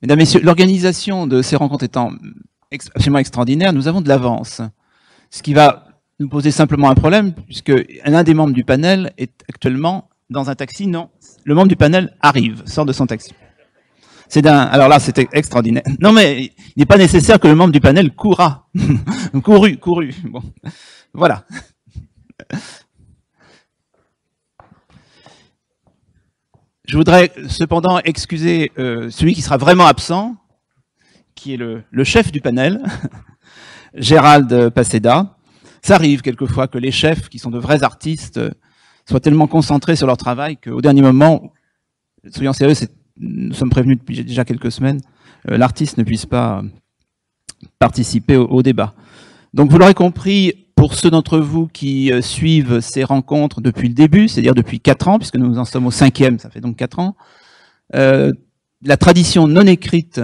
Mesdames, Messieurs, l'organisation de ces rencontres étant absolument extraordinaire, nous avons de l'avance. Ce qui va nous poser simplement un problème, puisque l'un des membres du panel est actuellement dans un taxi. Non, le membre du panel arrive, sort de son taxi. Alors là, c'était extraordinaire. Non, mais il n'est pas nécessaire que le membre du panel coura. Couru. Bon, voilà. Je voudrais cependant excuser celui qui sera vraiment absent, qui est le chef du panel, Gérald Paseda. Ça arrive quelquefois que les chefs, qui sont de vrais artistes, soient tellement concentrés sur leur travail qu'au dernier moment, soyons sérieux, nous sommes prévenus depuis déjà quelques semaines, l'artiste ne puisse pas participer au débat. Donc vous l'aurez compris, pour ceux d'entre vous qui suivent ces rencontres depuis le début, c'est-à-dire depuis 4 ans, puisque nous en sommes au 5e, ça fait donc 4 ans, la tradition non écrite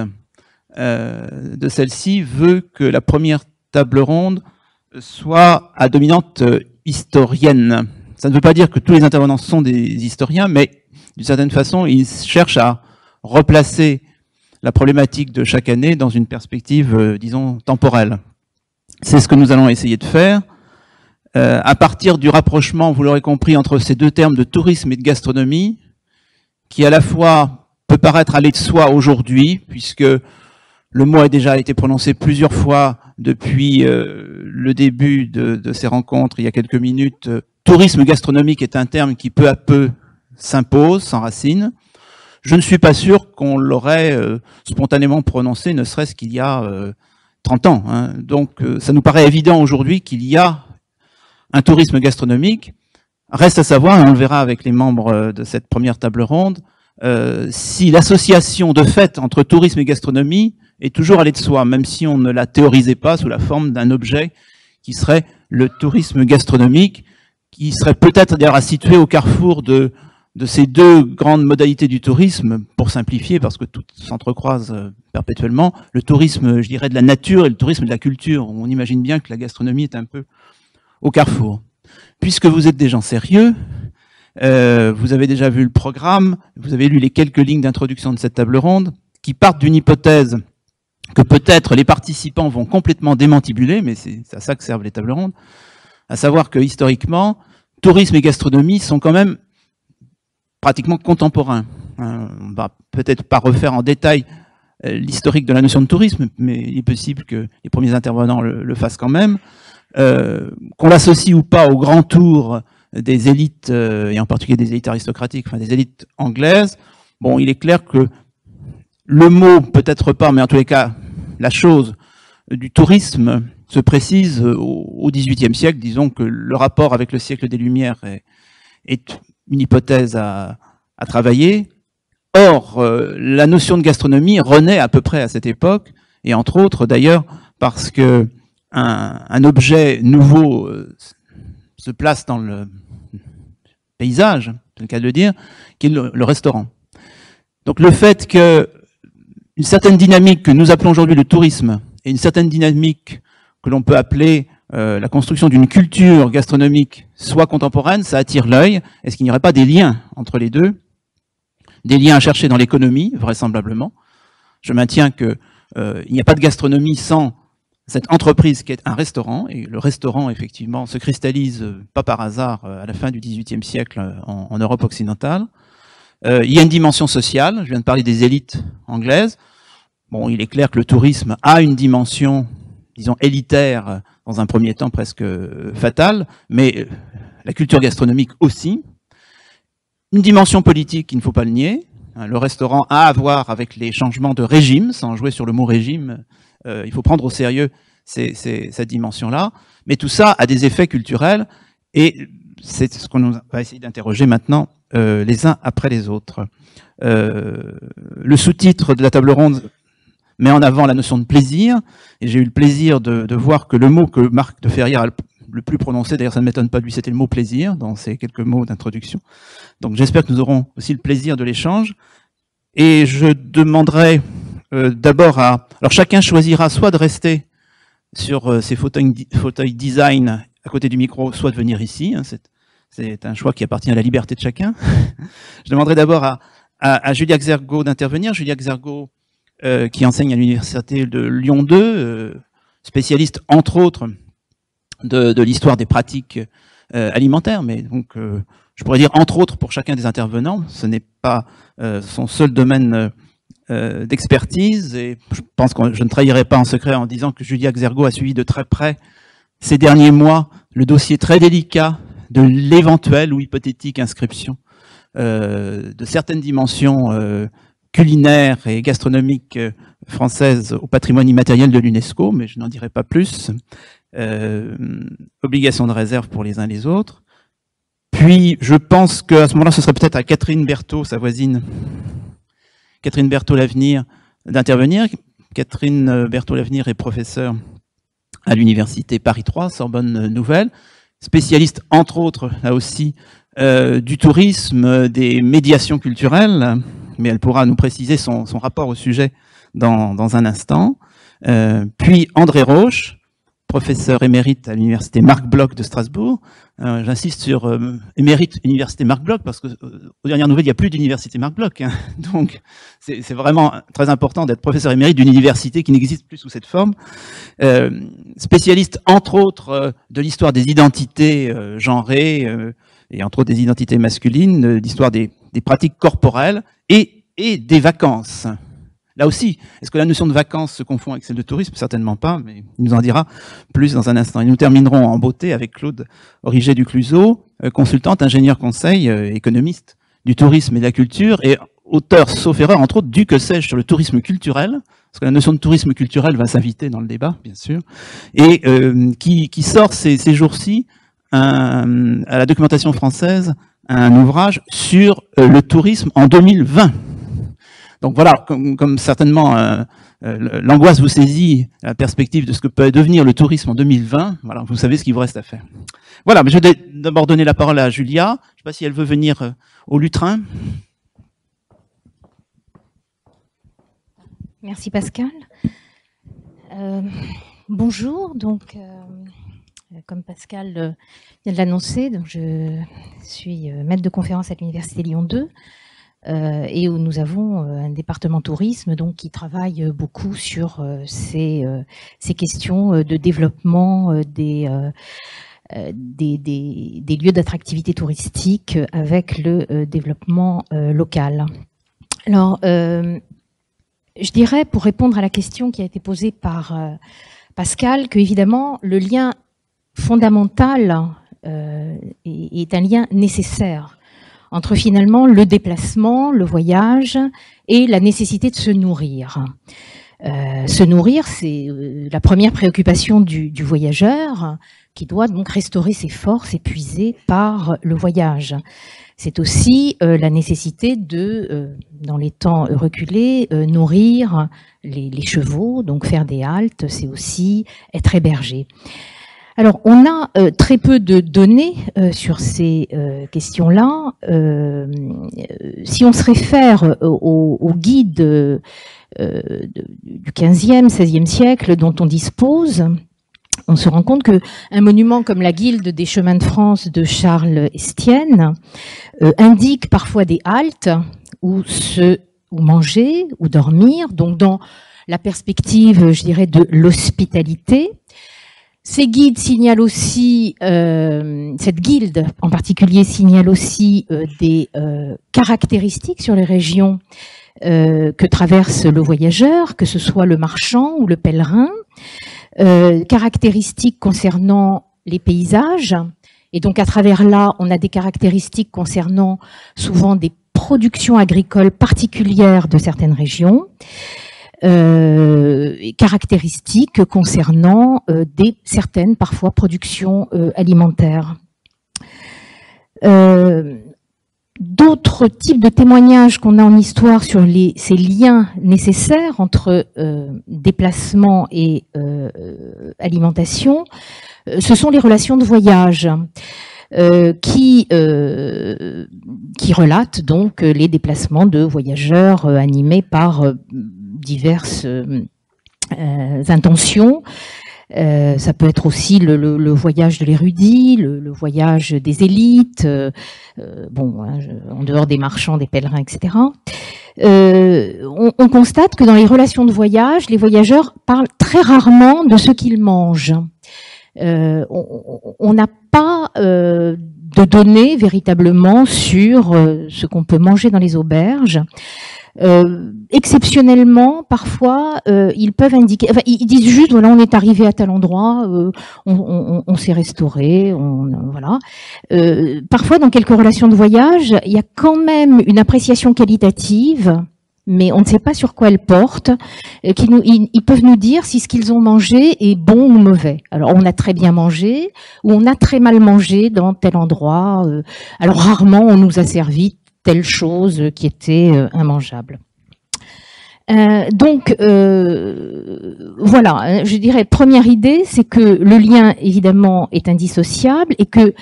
de celle-ci veut que la première table ronde soit à dominante historienne. Ça ne veut pas dire que tous les intervenants sont des historiens, mais d'une certaine façon, ils cherchent à replacer la problématique de chaque année dans une perspective, disons, temporelle. C'est ce que nous allons essayer de faire. À partir du rapprochement, vous l'aurez compris, entre ces deux termes de tourisme et de gastronomie, qui à la fois peut paraître aller de soi aujourd'hui, puisque le mot a déjà été prononcé plusieurs fois depuis le début de ces rencontres, il y a quelques minutes. Tourisme gastronomique est un terme qui peu à peu s'impose, s'enracine. Je ne suis pas sûr qu'on l'aurait spontanément prononcé, ne serait-ce qu'il y a 30 ans. Hein. Donc ça nous paraît évident aujourd'hui qu'il y a un tourisme gastronomique. Reste à savoir, et on le verra avec les membres de cette première table ronde, si l'association de fait entre tourisme et gastronomie est toujours allée de soi, même si on ne la théorisait pas sous la forme d'un objet qui serait le tourisme gastronomique, qui serait peut-être d'ailleurs à situer au carrefour de ces deux grandes modalités du tourisme, pour simplifier, parce que tout s'entrecroise perpétuellement, le tourisme, je dirais, de la nature et le tourisme de la culture. On imagine bien que la gastronomie est un peu au carrefour. Puisque vous êtes des gens sérieux, vous avez déjà vu le programme, vous avez lu les quelques lignes d'introduction de cette table ronde, qui partent d'une hypothèse que peut-être les participants vont complètement démantibuler, mais c'est à ça que servent les tables rondes, à savoir que historiquement, tourisme et gastronomie sont quand même pratiquement contemporains. On va peut-être pas refaire en détail l'historique de la notion de tourisme, mais il est possible que les premiers intervenants le fassent quand même. Qu'on l'associe ou pas au grand tour des élites, et en particulier des élites aristocratiques, enfin des élites anglaises, bon, il est clair que le mot, peut-être pas, mais en tous les cas, la chose du tourisme se précise au XVIIIe siècle. Disons que le rapport avec le siècle des Lumières est une hypothèse à travailler. Or, la notion de gastronomie renaît à peu près à cette époque, et entre autres d'ailleurs parce que un objet nouveau se place dans le paysage, c'est le cas de le dire, qui est le restaurant. Donc le fait que une certaine dynamique que nous appelons aujourd'hui le tourisme et une certaine dynamique que l'on peut appeler la construction d'une culture gastronomique soit contemporaine, ça attire l'œil. Est-ce qu'il n'y aurait pas des liens entre les deux? Des liens à chercher dans l'économie, vraisemblablement. Je maintiens qu'il n'y a pas de gastronomie sans cette entreprise qui est un restaurant, et le restaurant, effectivement, se cristallise pas par hasard à la fin du XVIIIe siècle en Europe occidentale. Il y a une dimension sociale, je viens de parler des élites anglaises. Bon, il est clair que le tourisme a une dimension, disons, élitaire, dans un premier temps presque fatale, mais la culture gastronomique aussi. Une dimension politique, il ne faut pas le nier. Le restaurant a à voir avec les changements de régime, sans jouer sur le mot régime. Il faut prendre au sérieux cette dimension-là. Mais tout ça a des effets culturels, et c'est ce qu'on va essayer d'interroger maintenant les uns après les autres. Le sous-titre de la table ronde met en avant la notion de plaisir, et j'ai eu le plaisir de voir que le mot que Marc de Ferrière a le plus prononcé, d'ailleurs ça ne m'étonne pas de lui, c'était le mot plaisir dans ces quelques mots d'introduction. Donc j'espère que nous aurons aussi le plaisir de l'échange. Et je demanderai d'abord alors chacun choisira soit de rester sur ses fauteuils design à côté du micro, soit de venir ici. Hein, c'est un choix qui appartient à la liberté de chacun. Je demanderai d'abord à Julia Xergo d'intervenir. Julia Xergo qui enseigne à l'université de Lyon 2, spécialiste entre autres de l'histoire des pratiques alimentaires, mais donc je pourrais dire entre autres pour chacun des intervenants, ce n'est pas son seul domaine d'expertise, et je pense que je ne trahirai pas en secret en disant que Julia Xergo a suivi de très près ces derniers mois le dossier très délicat de l'éventuelle ou hypothétique inscription de certaines dimensions culinaires et gastronomiques françaises au patrimoine immatériel de l'UNESCO, mais je n'en dirai pas plus. Obligation de réserve pour les uns et les autres. Puis, je pense qu'à ce moment-là, ce serait peut-être à Catherine Berthaud, sa voisine, Catherine Berthaud-Lavenir, d'intervenir. Catherine Berthaud-Lavenir est professeure à l'université Paris 3, Sorbonne Nouvelle, spécialiste, entre autres, là aussi, du tourisme, des médiations culturelles, mais elle pourra nous préciser son rapport au sujet dans un instant. Puis André Roche, professeur émérite à l'université Marc Bloch de Strasbourg. J'insiste sur émérite université Marc Bloch parce que aux dernières nouvelles, il n'y a plus d'université Marc Bloch. Hein. Donc, c'est vraiment très important d'être professeur émérite d'une université qui n'existe plus sous cette forme. Spécialiste, entre autres, de l'histoire des identités genrées et entre autres des identités masculines, d'histoire des pratiques corporelles et des vacances. Là aussi, est-ce que la notion de vacances se confond avec celle de tourisme? Certainement pas, mais il nous en dira plus dans un instant. Et nous terminerons en beauté avec Claude Origet-Ducluseau, consultante, ingénieur conseil, économiste du tourisme et de la culture, et auteur, sauf erreur, entre autres, du que sais-je sur le tourisme culturel, parce que la notion de tourisme culturel va s'inviter dans le débat, bien sûr, et qui sort ces jours-ci à la documentation française un ouvrage sur le tourisme en 2020. Donc voilà, comme certainement l'angoisse vous saisit à la perspective de ce que peut devenir le tourisme en 2020, voilà, vous savez ce qu'il vous reste à faire. Voilà, mais je vais d'abord donner la parole à Julia. Je ne sais pas si elle veut venir au lutrin. Merci Pascal. Bonjour, donc comme Pascal vient de l'annoncer, donc je suis maître de conférence à l'université Lyon 2. Et où nous avons un département tourisme donc qui travaille beaucoup sur ces questions de développement des lieux d'attractivité touristique avec le développement local. Alors, je dirais, pour répondre à la question qui a été posée par Pascal, que évidemment le lien fondamental est un lien nécessaire entre finalement le déplacement, le voyage et la nécessité de se nourrir. Se nourrir, c'est la première préoccupation du voyageur qui doit donc restaurer ses forces épuisées par le voyage. C'est aussi la nécessité de, dans les temps reculés, nourrir les chevaux, donc faire des haltes, c'est aussi être hébergé. Alors, on a très peu de données sur ces questions-là. Si on se réfère au guide du 15e, 16e siècle dont on dispose, on se rend compte qu'un monument comme la Guilde des chemins de France de Charles Estienne indique parfois des haltes où manger, ou dormir, donc dans la perspective, je dirais, de l'hospitalité. Ces guides signalent aussi, cette guilde en particulier signale aussi des caractéristiques sur les régions que traverse le voyageur, que ce soit le marchand ou le pèlerin, caractéristiques concernant les paysages, et donc à travers là, on a des caractéristiques concernant souvent des productions agricoles particulières de certaines régions, caractéristiques concernant certaines, parfois, productions alimentaires. D'autres types de témoignages qu'on a en histoire sur ces liens nécessaires entre déplacement et alimentation, ce sont les relations de voyage qui relatent donc les déplacements de voyageurs animés par diverses intentions. Ça peut être aussi le voyage de l'érudit, le voyage des élites, en dehors des marchands, des pèlerins, etc. on constate que dans les relations de voyage, les voyageurs parlent très rarement de ce qu'ils mangent. On n'a pas de données véritablement sur ce qu'on peut manger dans les auberges. Exceptionnellement, parfois, ils peuvent indiquer, enfin, ils disent juste, voilà, on est arrivé à tel endroit, on s'est restauré, voilà. Parfois, dans quelques relations de voyage, il y a quand même une appréciation qualitative, mais on ne sait pas sur quoi elle porte, ils peuvent nous dire si ce qu'ils ont mangé est bon ou mauvais. Alors, on a très bien mangé, ou on a très mal mangé dans tel endroit. Alors, rarement, on nous a servi telle chose qui était immangeable. Donc, voilà, je dirais, première idée, c'est que le lien, évidemment, est indissociable et que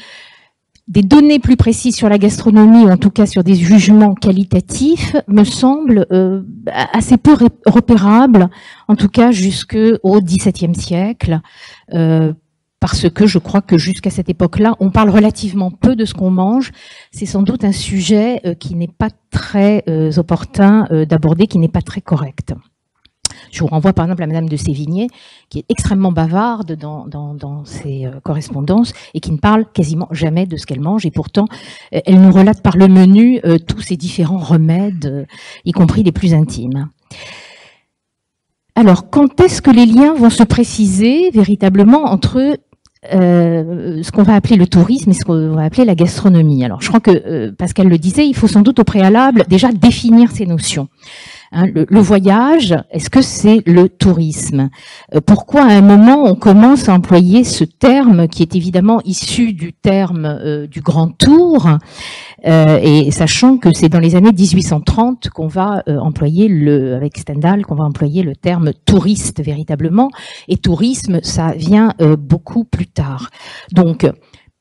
des données plus précises sur la gastronomie, ou en tout cas sur des jugements qualitatifs, me semblent assez peu repérables, en tout cas jusqu'au XVIIe siècle, parce que je crois que jusqu'à cette époque-là, on parle relativement peu de ce qu'on mange. C'est sans doute un sujet qui n'est pas très opportun d'aborder, qui n'est pas très correct. Je vous renvoie par exemple à Madame de Sévigné, qui est extrêmement bavarde dans ses correspondances et qui ne parle quasiment jamais de ce qu'elle mange. Et pourtant, elle nous relate par le menu tous ces différents remèdes, y compris les plus intimes. Alors, quand est-ce que les liens vont se préciser véritablement entre ce qu'on va appeler le tourisme et ce qu'on va appeler la gastronomie? Alors, je crois que Pascal le disait, il faut sans doute au préalable déjà définir ces notions. Hein, le voyage, est-ce que c'est le tourisme? Pourquoi à un moment on commence à employer ce terme qui est évidemment issu du terme du Grand Tour, et sachant que c'est dans les années 1830 qu'on va employer avec Stendhal, qu'on va employer le terme touriste véritablement, et tourisme, ça vient beaucoup plus tard. Donc,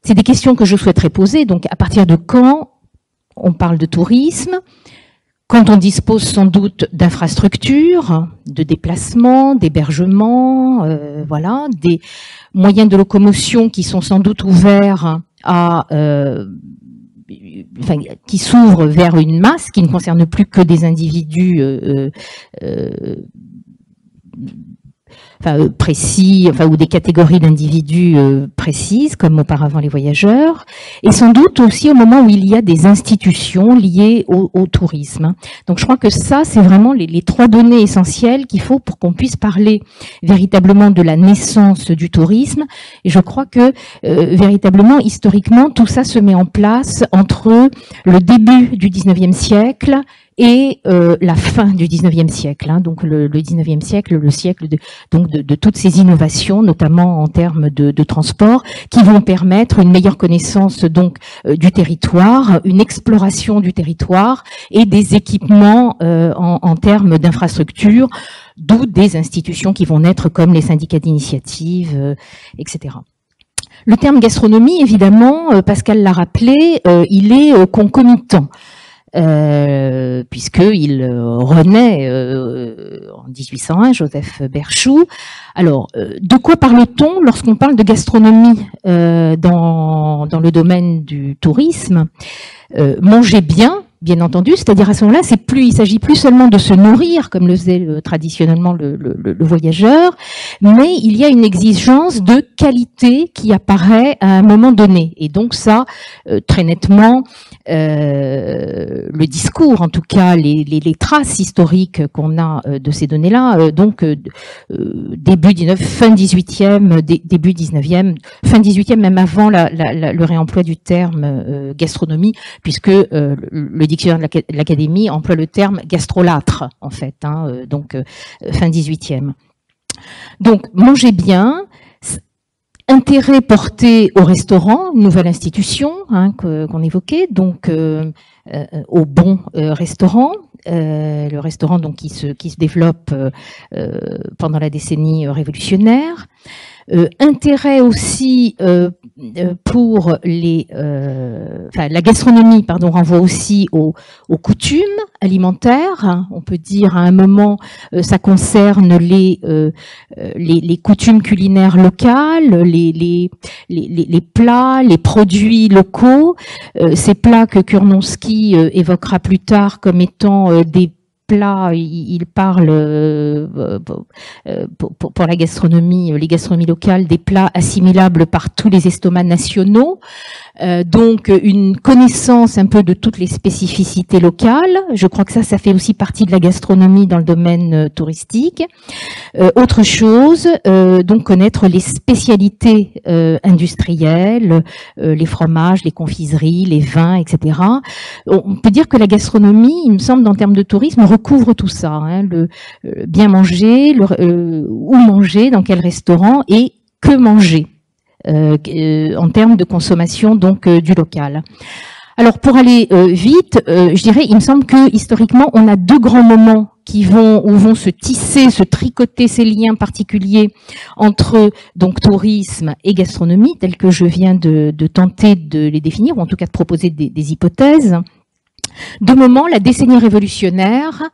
c'est des questions que je souhaiterais poser. Donc, à partir de quand on parle de tourisme? Quand on dispose sans doute d'infrastructures, de déplacement, d'hébergement, voilà, des moyens de locomotion qui sont sans doute ouverts à, enfin, qui s'ouvrent vers une masse, qui ne concerne plus que des individus précis, ou des catégories d'individus précises, comme auparavant les voyageurs, et sans doute aussi au moment où il y a des institutions liées au tourisme. Donc je crois que ça, c'est vraiment les trois données essentielles qu'il faut pour qu'on puisse parler véritablement de la naissance du tourisme. Et je crois que véritablement, historiquement, tout ça se met en place entre le début du XIXe siècle et la fin du XIXe siècle, hein, donc le XIXe siècle, le siècle de toutes ces innovations, notamment en termes de transport, qui vont permettre une meilleure connaissance donc du territoire, une exploration du territoire et des équipements en termes d'infrastructures, d'où des institutions qui vont naître comme les syndicats d'initiative, etc. Le terme gastronomie, évidemment, Pascal l'a rappelé, il est concomitant. Puisqu'il renaît en 1801, Joseph Berchoux. Alors, de quoi parle-t-on lorsqu'on parle de gastronomie dans le domaine du tourisme? Manger bien entendu, c'est-à-dire à ce moment-là, il s'agit plus seulement de se nourrir, comme le faisait traditionnellement le voyageur, mais il y a une exigence de qualité qui apparaît à un moment donné. Et donc ça, très nettement, le discours, en tout cas les traces historiques qu'on a de ces données-là, donc début 19, fin 18e, début 19e, fin 18e, même avant le réemploi du terme gastronomie, puisque le dictionnaire de l'Académie emploie le terme gastrolâtre, en fait, hein, donc fin 18e. Donc, manger bien, intérêt porté au restaurant, une nouvelle institution hein, qu'on évoquait, donc au bon restaurant, le restaurant donc qui se développe pendant la décennie révolutionnaire. Intérêt aussi pour la gastronomie, pardon, renvoie aussi aux coutumes alimentaires. On peut dire à un moment, ça concerne les coutumes culinaires locales, les plats, les produits locaux. Ces plats que Kurnonski évoquera plus tard comme étant des plats, il parle pour la gastronomie, les gastronomies locales, des plats assimilables par tous les estomacs nationaux. Donc une connaissance un peu de toutes les spécificités locales. Je crois que ça fait aussi partie de la gastronomie dans le domaine touristique. Autre chose, donc connaître les spécialités industrielles, les fromages, les confiseries, les vins, etc. On peut dire que la gastronomie, il me semble, en termes de tourisme, recouvre tout ça. Hein, le bien manger, où manger, dans quel restaurant et que manger. En termes de consommation donc du local. Alors pour aller vite, je dirais, il me semble que historiquement on a deux grands moments où vont se tisser, se tricoter ces liens particuliers entre donc tourisme et gastronomie, tels que je viens de tenter de les définir, ou en tout cas de proposer des hypothèses. Deux moments, la décennie révolutionnaire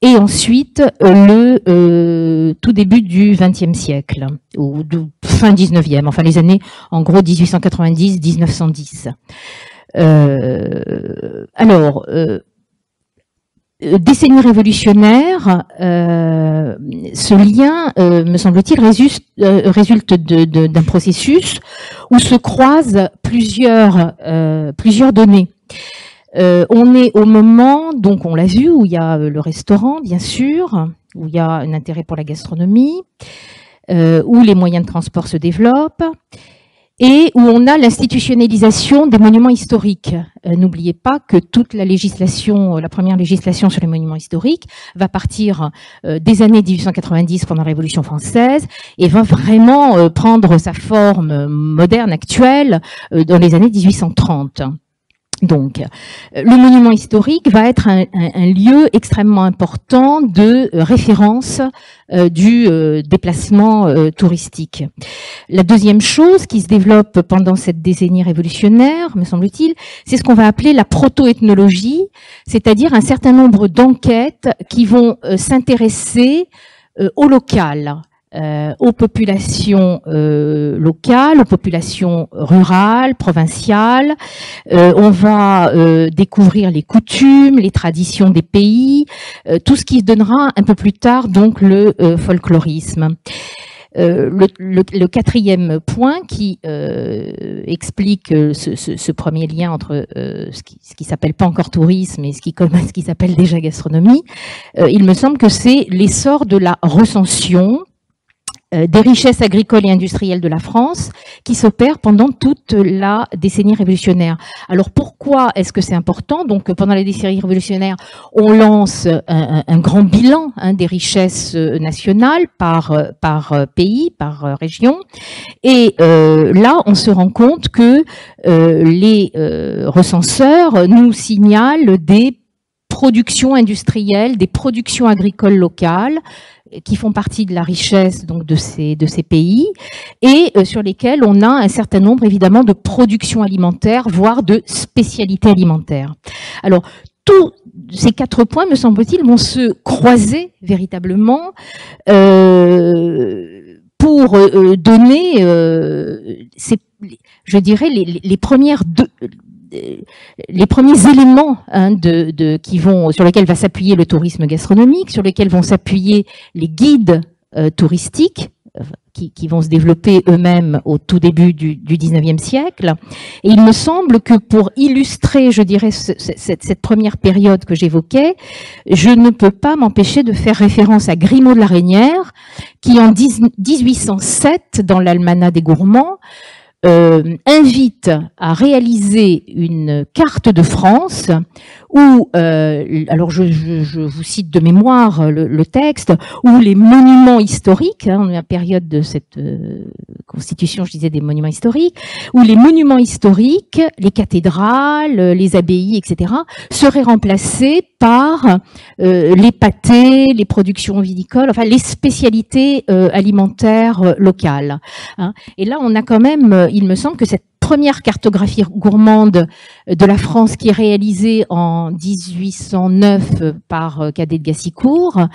et ensuite le tout début du XXe siècle, ou fin 19e, enfin les années en gros 1890-1910. Décennie révolutionnaire, ce lien, me semble-t-il, résulte d'un processus où se croisent plusieurs données. On est au moment, donc on l'a vu, où il y a le restaurant, bien sûr, où il y a un intérêt pour la gastronomie, où les moyens de transport se développent, et où on a l'institutionnalisation des monuments historiques. N'oubliez pas que toute la législation, la première législation sur les monuments historiques, va partir des années 1890 pendant la Révolution française et va vraiment prendre sa forme moderne, actuelle, dans les années 1830. Donc, le monument historique va être un lieu extrêmement important de référence du déplacement touristique. La deuxième chose qui se développe pendant cette décennie révolutionnaire, me semble-t-il, c'est ce qu'on va appeler la proto-ethnologie, c'est-à-dire un certain nombre d'enquêtes qui vont s'intéresser au local. Aux populations locales, aux populations rurales, provinciales. On va découvrir les coutumes, les traditions des pays, tout ce qui donnera un peu plus tard donc le folklorisme. Le quatrième point qui explique ce premier lien entre ce qui s'appelle pas encore tourisme et ce qui s'appelle déjà gastronomie, il me semble que c'est l'essor de la recension des richesses agricoles et industrielles de la France qui s'opèrent pendant toute la décennie révolutionnaire. Alors pourquoi est-ce que c'est important? Donc pendant la décennie révolutionnaire, on lance un grand bilan des richesses nationales par pays, par région, et là on se rend compte que les recenseurs nous signalent des productions industrielles, des productions agricoles locales qui font partie de la richesse donc de ces pays et sur lesquels on a un certain nombre évidemment de productions alimentaires, voire de spécialités alimentaires. Alors tous ces quatre points, me semble-t-il, vont se croiser véritablement pour donner, je dirais, les premiers éléments sur lesquels va s'appuyer le tourisme gastronomique, sur lesquels vont s'appuyer les guides touristiques qui vont se développer eux-mêmes au tout début du 19e siècle. Et il me semble que pour illustrer, je dirais, cette première période que j'évoquais, je ne peux pas m'empêcher de faire référence à Grimaud de la Reynière, qui en 1807, dans l'Almanach des gourmands, invite à réaliser une carte de France où, alors je vous cite de mémoire le texte, où les monuments historiques, on est à la période de cette constitution, je disais, des monuments historiques, où les monuments historiques, les cathédrales, les abbayes, etc., seraient remplacés par les pâtés, les productions vinicoles, enfin les spécialités alimentaires locales. Hein. Et là, on a quand même, il me semble que cette première cartographie gourmande de la France qui est réalisée en 1809 par Cadet de Gassicourt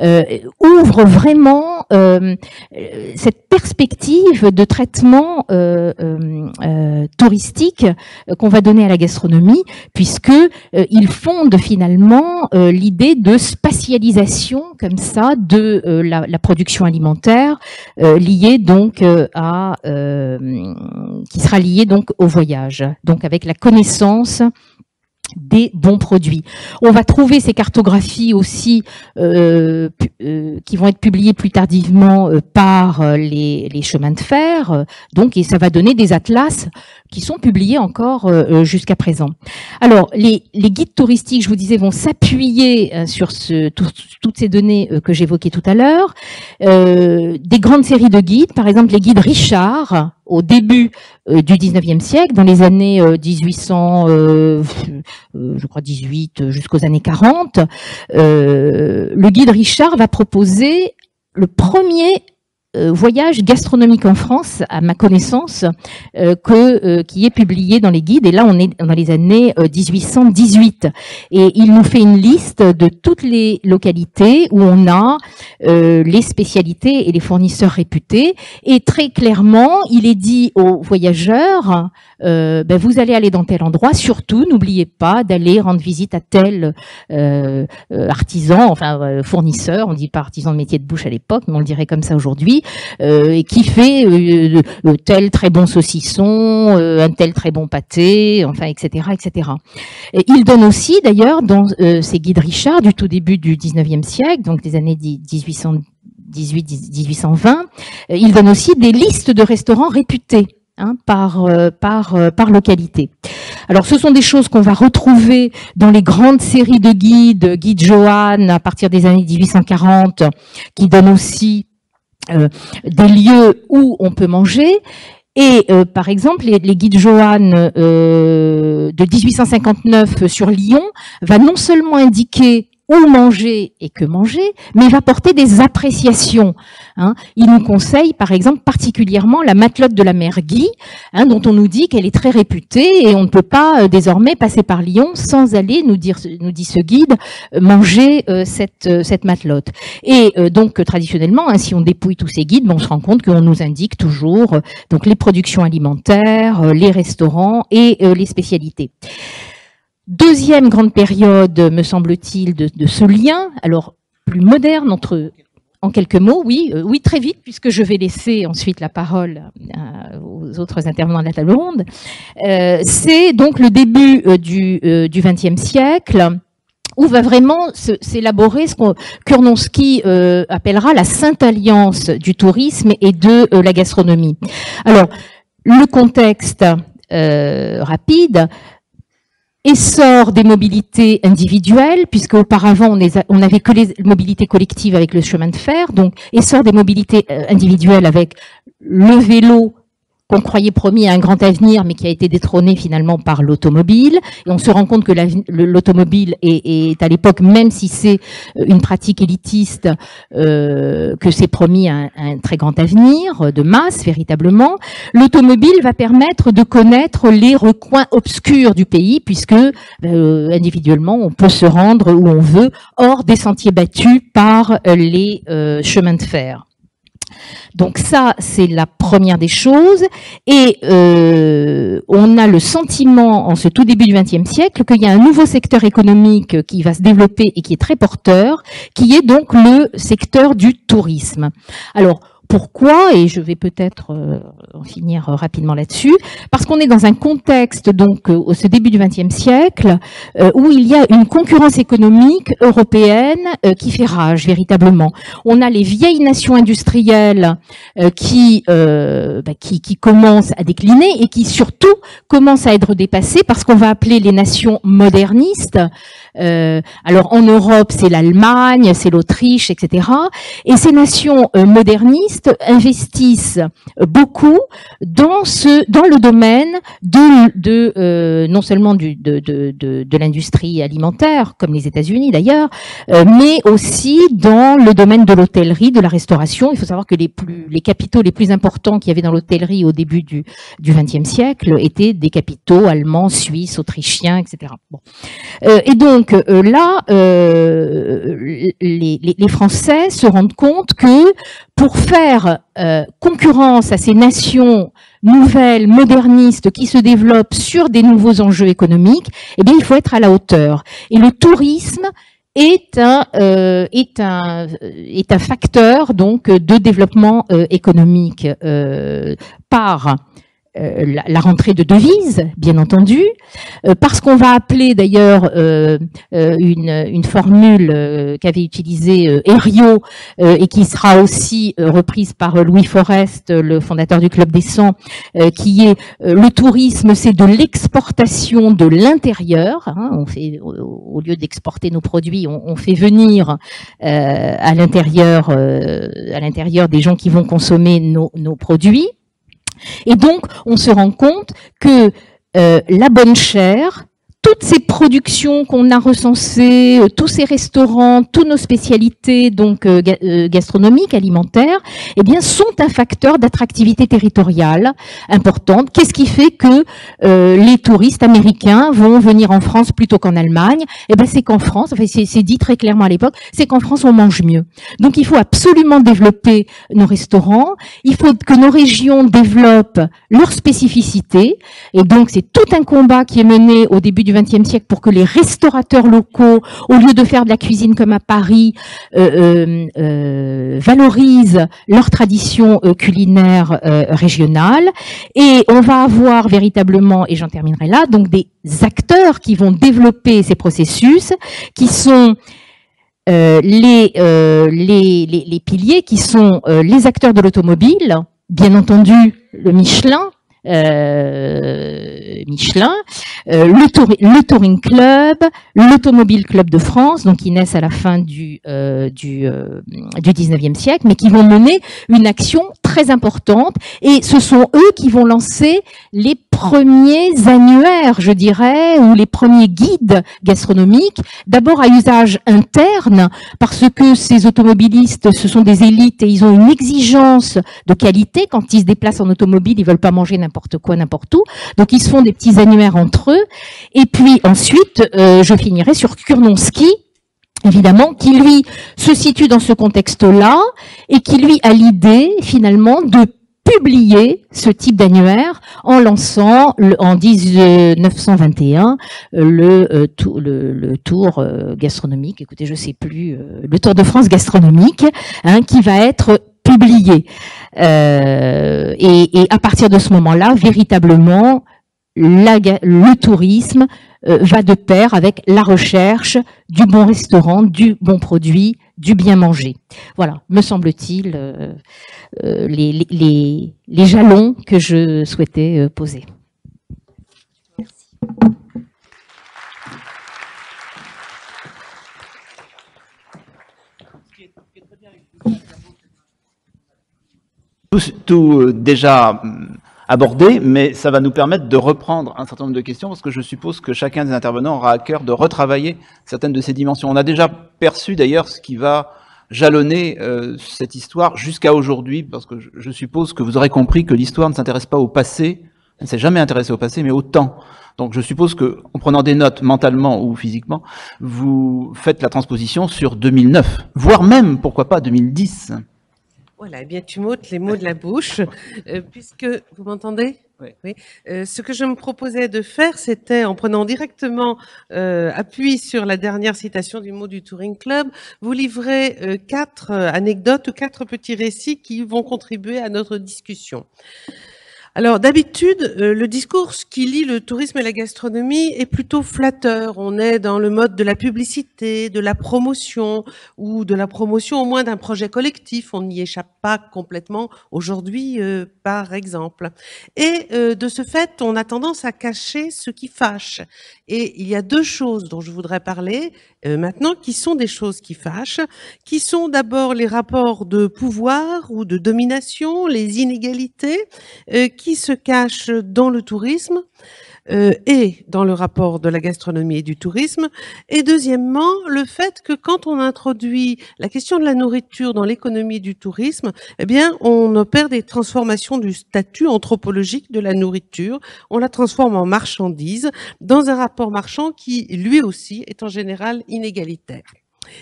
ouvre vraiment cette perspective de traitement touristique qu'on va donner à la gastronomie, puisque il fonde finalement l'idée de spatialisation comme ça de la production alimentaire liée donc qui sera liée donc au voyage, donc avec la connaissance des bons produits. On va trouver ces cartographies aussi qui vont être publiées plus tardivement par les chemins de fer, donc, et ça va donner des atlas qui sont publiés encore jusqu'à présent. Alors, les guides touristiques, je vous disais, vont s'appuyer sur toutes ces données que j'évoquais tout à l'heure. Des grandes séries de guides, par exemple les guides Richard, au début du 19e siècle, dans les années 1800, je crois 18 jusqu'aux années 40, le guide Richard va proposer le premier voyage gastronomique en France, à ma connaissance, qui est publié dans les guides. Et là, on est dans les années 1818. Et il nous fait une liste de toutes les localités où on a les spécialités et les fournisseurs réputés. Et très clairement, il est dit aux voyageurs, vous allez aller dans tel endroit. Surtout, n'oubliez pas d'aller rendre visite à tel artisan, enfin fournisseur. On dit pas artisan de métier de bouche à l'époque, mais on le dirait comme ça aujourd'hui. Et qui fait tel très bon saucisson, un tel très bon pâté, enfin, etc., etc. Et il donne aussi, d'ailleurs, dans ces guides Richard du tout début du 19e siècle, donc des années 1818-1820, il donne aussi des listes de restaurants réputés. Par localité. Alors, ce sont des choses qu'on va retrouver dans les grandes séries de guides, guide Johan à partir des années 1840, qui donnent aussi des lieux où on peut manger. Et par exemple, les guides Johan de 1859 sur Lyon va non seulement indiquer où manger et que manger, mais il va porter des appréciations. Il nous conseille, par exemple, particulièrement la matelote de la mère Guy, dont on nous dit qu'elle est très réputée et on ne peut pas désormais passer par Lyon sans aller, nous dit ce guide, manger cette matelote. Et donc, traditionnellement, si on dépouille tous ces guides, on se rend compte qu'on nous indique toujours donc les productions alimentaires, les restaurants et les spécialités. Deuxième grande période, me semble-t-il, de ce lien, alors plus moderne en quelques mots, oui, très vite, puisque je vais laisser ensuite la parole aux autres intervenants de la table ronde. C'est donc le début du XXe siècle, où va vraiment s'élaborer ce que Kurnonski appellera la sainte alliance du tourisme et de la gastronomie. Alors, le contexte rapide, essor des mobilités individuelles, puisque auparavant on n'avait que les mobilités collectives avec le chemin de fer, donc essor des mobilités individuelles avec le vélo qu'on croyait promis à un grand avenir, mais qui a été détrôné finalement par l'automobile. Et on se rend compte que l'automobile est à l'époque, même si c'est une pratique élitiste, que c'est promis un très grand avenir de masse, véritablement. L'automobile va permettre de connaître les recoins obscurs du pays, puisque individuellement, on peut se rendre où on veut, hors des sentiers battus par les chemins de fer. Donc ça, c'est la première des choses. Et on a le sentiment, en ce tout début du XXe siècle, qu'il y a un nouveau secteur économique qui va se développer et qui est très porteur, qui est donc le secteur du tourisme. Alors, pourquoi? Et je vais peut-être en finir rapidement là-dessus. Parce qu'on est dans un contexte, donc, au ce début du XXe siècle, où il y a une concurrence économique européenne qui fait rage, véritablement. On a les vieilles nations industrielles qui commencent à décliner et qui, surtout, commencent à être dépassées par ce qu'on va appeler les nations modernistes. Alors, en Europe, c'est l'Allemagne, c'est l'Autriche, etc. Et ces nations modernistes investissent beaucoup dans le domaine non seulement de l'industrie alimentaire, comme les États-Unis d'ailleurs, mais aussi dans le domaine de l'hôtellerie, de la restauration. Il faut savoir que les capitaux les plus importants qu'il y avait dans l'hôtellerie au début du XXe siècle étaient des capitaux allemands, suisses, autrichiens, etc. Bon. Et donc, donc là, les Français se rendent compte que pour faire concurrence à ces nations nouvelles, modernistes, qui se développent sur des nouveaux enjeux économiques, eh bien, il faut être à la hauteur. Et le tourisme est un facteur donc de développement économique par la rentrée de devises, bien entendu, parce qu'on va appeler d'ailleurs une formule qu'avait utilisée Herriot et qui sera aussi reprise par Louis Forest, le fondateur du Club des 100, qui est le tourisme, c'est de l'exportation de l'intérieur. Hein, on fait, au lieu d'exporter nos produits, on fait venir à l'intérieur des gens qui vont consommer nos produits. Et donc, on se rend compte que la bonne chère, toutes ces productions qu'on a recensées, tous ces restaurants, toutes nos spécialités donc gastronomiques, alimentaires, eh bien, sont un facteur d'attractivité territoriale importante. Qu'est-ce qui fait que les touristes américains vont venir en France plutôt qu'en Allemagne? Eh ben, c'est qu'en France, enfin, c'est dit très clairement à l'époque, c'est qu'en France on mange mieux. Donc, il faut absolument développer nos restaurants. Il faut que nos régions développent leurs spécificités. Et donc, c'est tout un combat qui est mené au début du XXe siècle pour que les restaurateurs locaux, au lieu de faire de la cuisine comme à Paris, valorisent leur tradition culinaire régionale. Et on va avoir véritablement, et j'en terminerai là, donc des acteurs qui vont développer ces processus, qui sont les piliers, qui sont les acteurs de l'automobile, bien entendu le Michelin, le Touring Club, l'Automobile Club de France, donc qui naissent à la fin du 19e siècle, mais qui vont mener une action très importante. Et ce sont eux qui vont lancer les premiers annuaires, je dirais, ou les premiers guides gastronomiques, d'abord à usage interne, parce que ces automobilistes, ce sont des élites et ils ont une exigence de qualité. Quand ils se déplacent en automobile, ils veulent pas manger n'importe quoi, n'importe où. Donc, ils se font des petits annuaires entre eux. Et puis, ensuite, je finirai sur Kurnonski, évidemment, qui, lui, se situe dans ce contexte-là et qui, lui, a l'idée, finalement, de publier ce type d'annuaire en lançant en 1921 le tour gastronomique, écoutez, je sais plus, le Tour de France gastronomique, hein, qui va être publié. Et à partir de ce moment-là, véritablement, le tourisme va de pair avec la recherche du bon restaurant, du bon produit, du bien manger. Voilà, me semble-t-il, les jalons que je souhaitais poser. Merci. Tout déjà abordé, mais ça va nous permettre de reprendre un certain nombre de questions, parce que je suppose que chacun des intervenants aura à cœur de retravailler certaines de ces dimensions. On a déjà perçu d'ailleurs ce qui va jalonner cette histoire jusqu'à aujourd'hui, parce que je suppose que vous aurez compris que l'histoire ne s'intéresse pas au passé, elle ne s'est jamais intéressée au passé, mais au temps. Donc je suppose que, en prenant des notes mentalement ou physiquement, vous faites la transposition sur 2009, voire même, pourquoi pas, 2010. Voilà, eh bien tu m'ôtes les mots de la bouche, puisque, vous m'entendez ? Oui. Oui. Ce que je me proposais de faire, c'était, en prenant directement appui sur la dernière citation du mot du Touring Club, vous livrer 4 anecdotes ou 4 petits récits qui vont contribuer à notre discussion. Alors d'habitude, le discours qui lie le tourisme et la gastronomie est plutôt flatteur. On est dans le mode de la publicité, de la promotion, ou de la promotion au moins d'un projet collectif. On n'y échappe pas complètement aujourd'hui, par exemple. Et de ce fait, on a tendance à cacher ce qui fâche. Et il y a 2 choses dont je voudrais parler maintenant, qui sont des choses qui fâchent, qui sont d'abord les rapports de pouvoir ou de domination, les inégalités, qui se cachent dans le tourisme, et dans le rapport de la gastronomie et du tourisme. Et deuxièmement, le fait que quand on introduit la question de la nourriture dans l'économie du tourisme, eh bien, on opère des transformations du statut anthropologique de la nourriture. On la transforme en marchandise dans un rapport marchand qui, lui aussi, est en général inégalitaire.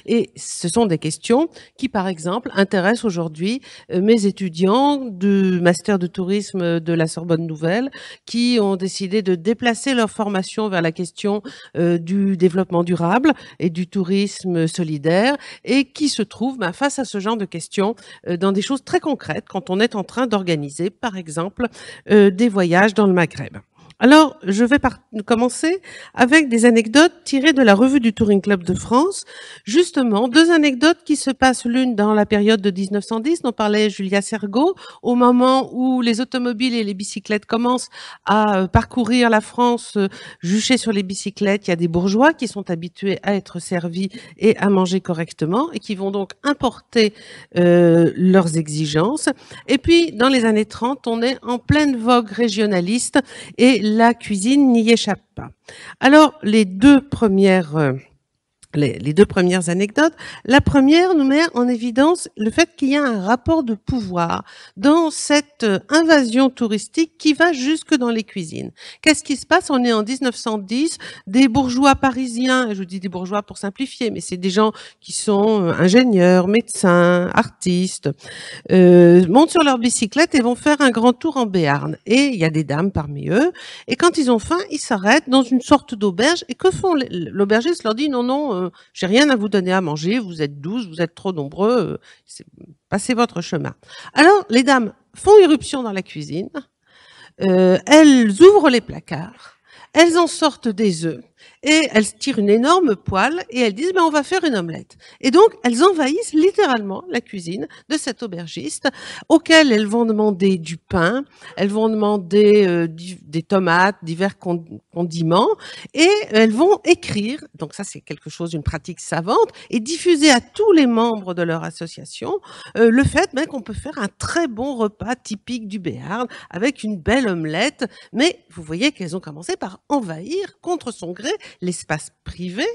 Et ce sont des questions qui, par exemple, intéressent aujourd'hui mes étudiants du master de tourisme de la Sorbonne Nouvelle qui ont décidé de déplacer leur formation vers la question du développement durable et du tourisme solidaire et qui se trouvent face à ce genre de questions dans des choses très concrètes quand on est en train d'organiser, par exemple, des voyages dans le Maghreb. Alors, je vais commencer avec des anecdotes tirées de la revue du Touring Club de France. Justement, deux anecdotes qui se passent l'une dans la période de 1910, dont parlait Julia Sergault, au moment où les automobiles et les bicyclettes commencent à parcourir la France, juchés sur les bicyclettes. Il y a des bourgeois qui sont habitués à être servis et à manger correctement et qui vont donc importer leurs exigences. Et puis, dans les années 30, on est en pleine vogue régionaliste et la cuisine n'y échappe pas. Alors, les deux premières anecdotes. La première nous met en évidence le fait qu'il y a un rapport de pouvoir dans cette invasion touristique qui va jusque dans les cuisines. Qu'est-ce qui se passe? On est en 1910, des bourgeois parisiens, et je vous dis des bourgeois pour simplifier, mais c'est des gens qui sont ingénieurs, médecins, artistes, montent sur leur bicyclette et vont faire un grand tour en Béarn. Et il y a des dames parmi eux, et quand ils ont faim, ils s'arrêtent dans une sorte d'auberge, et que font l'aubergiste leur dit non, j'ai rien à vous donner à manger, vous êtes 12, vous êtes trop nombreux, passez votre chemin. Alors, les dames font irruption dans la cuisine, elles ouvrent les placards, elles en sortent des œufs, et elles tirent une énorme poêle et elles disent on va faire une omelette. Et donc elles envahissent littéralement la cuisine de cet aubergiste auquel elles vont demander du pain, elles vont demander des tomates, divers condiments et elles vont écrire, donc ça c'est quelque chose, une pratique savante, et diffuser à tous les membres de leur association le fait qu'on peut faire un très bon repas typique du Béarn avec une belle omelette. Mais vous voyez qu'elles ont commencé par envahir contre son gré l'espace privé,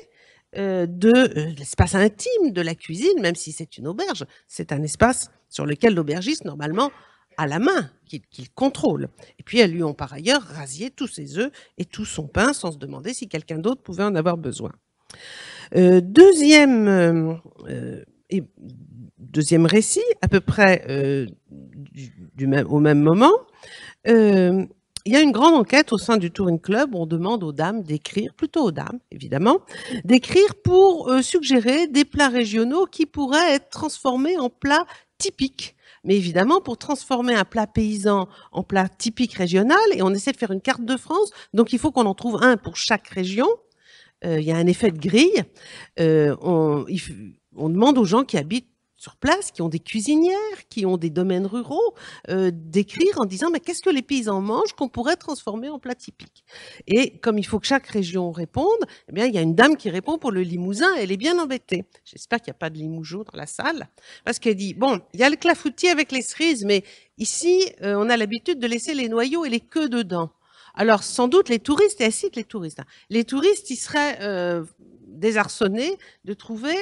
l'espace intime de la cuisine, même si c'est une auberge. C'est un espace sur lequel l'aubergiste, normalement, a la main, qu'il contrôle. Et puis, elles lui ont par ailleurs rasié tous ses œufs et tout son pain sans se demander si quelqu'un d'autre pouvait en avoir besoin. Deuxième récit, à peu près au même moment, il y a une grande enquête au sein du Touring Club où on demande aux dames d'écrire, plutôt aux dames évidemment, d'écrire pour suggérer des plats régionaux qui pourraient être transformés en plats typiques. Mais évidemment, pour transformer un plat paysan en plat typique régional, et on essaie de faire une carte de France, donc il faut qu'on en trouve un pour chaque région. Il y a un effet de grille. On demande aux gens qui habitent sur place, qui ont des cuisinières, qui ont des domaines ruraux, d'écrire en disant mais qu'est-ce que les paysans mangent qu'on pourrait transformer en plat typique. Et comme il faut que chaque région réponde, eh bien il y a une dame qui répond pour le Limousin, elle est bien embêtée. J'espère qu'il n'y a pas de Limougeot dans la salle, parce qu'elle dit bon, il y a le clafoutis avec les cerises, mais ici on a l'habitude de laisser les noyaux et les queues dedans. Alors sans doute les touristes, et elle cite les touristes, les touristes ils seraient désarçonnés de trouver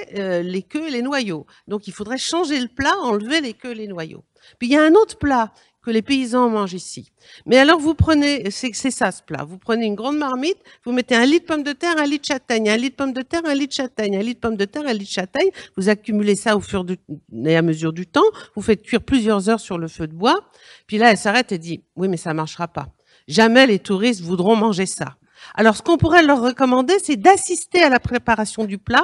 les queues et les noyaux. Donc, il faudrait changer le plat, enlever les queues et les noyaux. Puis, il y a un autre plat que les paysans mangent ici. Mais alors, vous prenez, c'est ça ce plat, vous prenez une grande marmite, vous mettez 1 litre de pommes de terre, 1 litre de châtaigne, 1 litre de pommes de terre, 1 litre de châtaigne, 1 litre de pommes de terre, 1 litre de châtaigne, vous accumulez ça au fur et à mesure du temps, vous faites cuire plusieurs heures sur le feu de bois, puis là, elle s'arrête et dit, oui, mais ça marchera pas. Jamais les touristes voudront manger ça. Alors, ce qu'on pourrait leur recommander, c'est d'assister à la préparation du plat.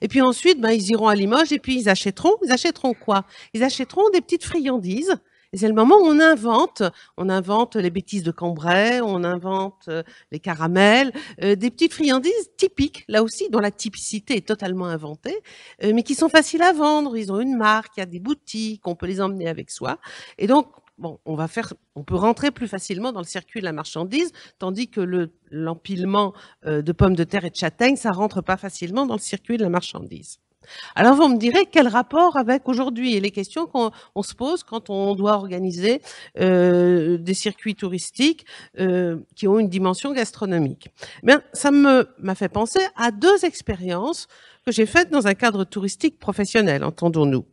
Et puis ensuite, ils iront à Limoges et puis ils achèteront quoi? Ils achèteront des petites friandises. Et c'est le moment où on invente les bêtises de Cambrai, on invente les caramels, des petites friandises typiques, là aussi, dont la typicité est totalement inventée, mais qui sont faciles à vendre. Ils ont une marque, il y a des boutiques, on peut les emmener avec soi. Et donc, bon, on peut rentrer plus facilement dans le circuit de la marchandise, tandis que l'empilement de pommes de terre et de châtaignes, ça rentre pas facilement dans le circuit de la marchandise. Alors vous me direz quel rapport avec aujourd'hui et les questions qu'on se pose quand on doit organiser des circuits touristiques qui ont une dimension gastronomique. Bien, ça m'a fait penser à 2 expériences que j'ai faites dans un cadre touristique professionnel, entendons-nous.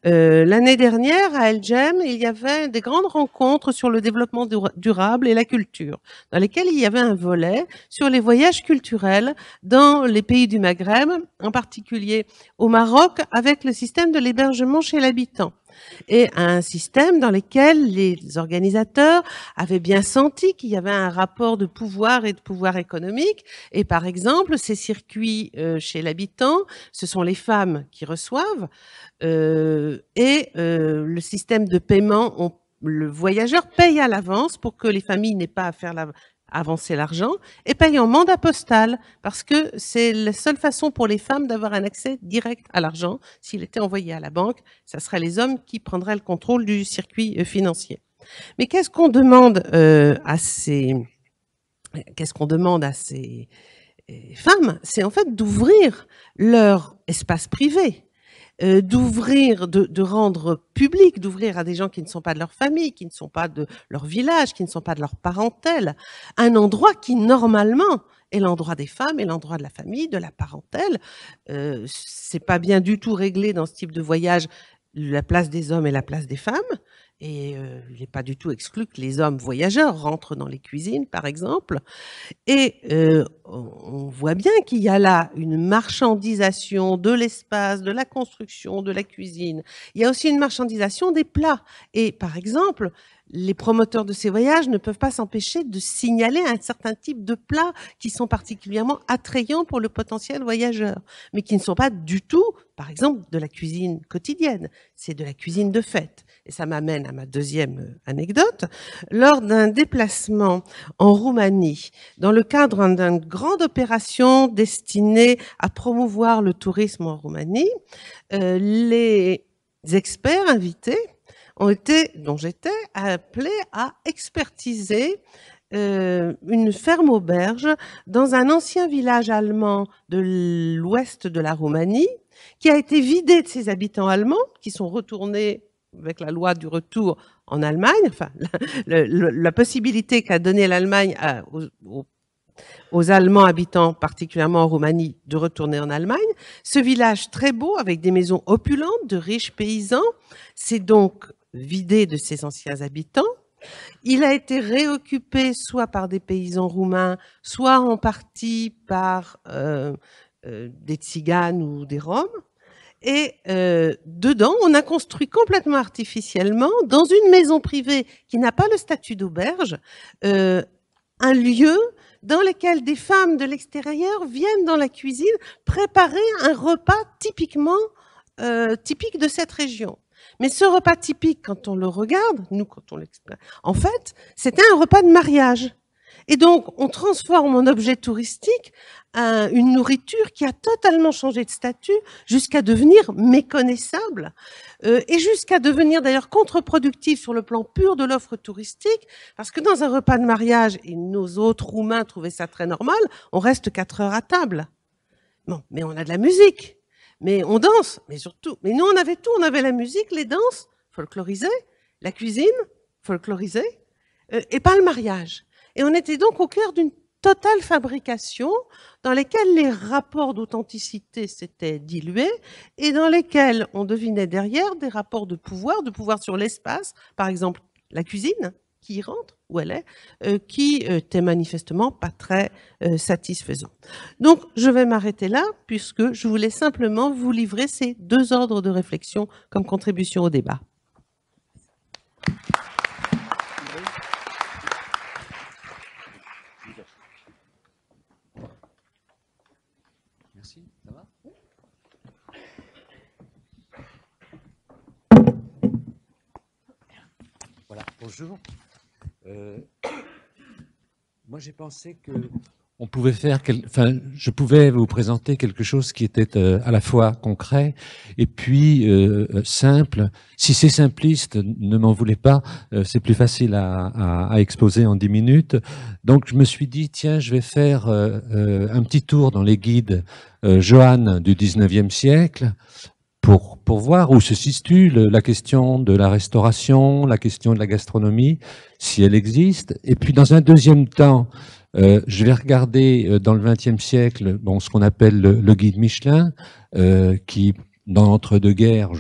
L'année dernière, à Elgem, il y avait des grandes rencontres sur le développement durable et la culture, dans lesquelles il y avait un volet sur les voyages culturels dans les pays du Maghreb, en particulier au Maroc, avec le système de l'hébergement chez l'habitant. Et un système dans lequel les organisateurs avaient bien senti qu'il y avait un rapport de pouvoir et de pouvoir économique. Et par exemple, ces circuits chez l'habitant, ce sont les femmes qui reçoivent, le système de paiement, le voyageur paye à l'avance pour que les familles n'aient pas à faire avancer l'argent, et paye en mandat postal, parce que c'est la seule façon pour les femmes d'avoir un accès direct à l'argent. S'il était envoyé à la banque, ça serait les hommes qui prendraient le contrôle du circuit financier. Mais qu'est-ce qu'on demande à ces femmes? C'est en fait d'ouvrir leur espace privé, d'ouvrir, de rendre public, d'ouvrir à des gens qui ne sont pas de leur famille, qui ne sont pas de leur village, qui ne sont pas de leur parentèle, un endroit qui normalement est l'endroit des femmes et l'endroit de la famille, de la parentèle. C'est pas bien du tout réglé dans ce type de voyage la place des hommes et la place des femmes. Et il n'est pas du tout exclu que les hommes voyageurs rentrent dans les cuisines, par exemple. Et on voit bien qu'il y a là une marchandisation de l'espace, de la construction, de la cuisine. Il y a aussi une marchandisation des plats. Et par exemple, les promoteurs de ces voyages ne peuvent pas s'empêcher de signaler un certain type de plats qui sont particulièrement attrayants pour le potentiel voyageur, mais qui ne sont pas du tout, par exemple, de la cuisine quotidienne. C'est de la cuisine de fête. Et ça m'amène à ma deuxième anecdote. Lors d'un déplacement en Roumanie, dans le cadre d'une grande opération destinée à promouvoir le tourisme en Roumanie, les experts invités dont j'étais appelée à expertiser une ferme auberge dans un ancien village allemand de l'ouest de la Roumanie, qui a été vidé de ses habitants allemands, qui sont retournés avec la loi du retour en Allemagne, enfin la possibilité qu'a donnée l'Allemagne aux Allemands habitant particulièrement en Roumanie de retourner en Allemagne. Ce village très beau, avec des maisons opulentes, de riches paysans, s'est donc vidé de ses anciens habitants. Il a été réoccupé soit par des paysans roumains, soit en partie par des tziganes ou des roms. Et dedans, on a construit complètement artificiellement, dans une maison privée qui n'a pas le statut d'auberge, un lieu dans lequel des femmes de l'extérieur viennent dans la cuisine préparer un repas typique de cette région. Mais ce repas typique, quand on le regarde, nous, quand on l'explique, en fait, c'était un repas de mariage. Et donc, on transforme en objet touristique une nourriture qui a totalement changé de statut jusqu'à devenir méconnaissable et jusqu'à devenir d'ailleurs contre-productive sur le plan pur de l'offre touristique, parce que dans un repas de mariage, et nos autres Roumains trouvaient ça très normal, on reste 4 heures à table. Bon, mais on a de la musique, mais on danse, mais surtout, mais nous on avait tout, on avait la musique, les danses folklorisées, la cuisine folklorisée, et pas le mariage. Et on était donc au cœur d'une totale fabrication dans lesquelles les rapports d'authenticité s'étaient dilués et dans lesquels on devinait derrière des rapports de pouvoir sur l'espace, par exemple la cuisine qui y rentre, où elle est, qui était manifestement pas très satisfaisant. Donc je vais m'arrêter là puisque je voulais simplement vous livrer ces 2 ordres de réflexion comme contribution au débat. Merci, ça va? Voilà, bonjour. Moi j'ai pensé que on pouvait faire, enfin, je pouvais vous présenter quelque chose qui était à la fois concret et puis simple. Si c'est simpliste, ne m'en voulez pas, c'est plus facile à exposer en 10 minutes. Donc je me suis dit, tiens, je vais faire un petit tour dans les guides Johann du 19e siècle, pour voir où se situe la question de la restauration, la question de la gastronomie, si elle existe. Et puis dans un deuxième temps, je vais regarder dans le XXe siècle ce qu'on appelle le guide Michelin, qui, dans l'entre-deux-guerres,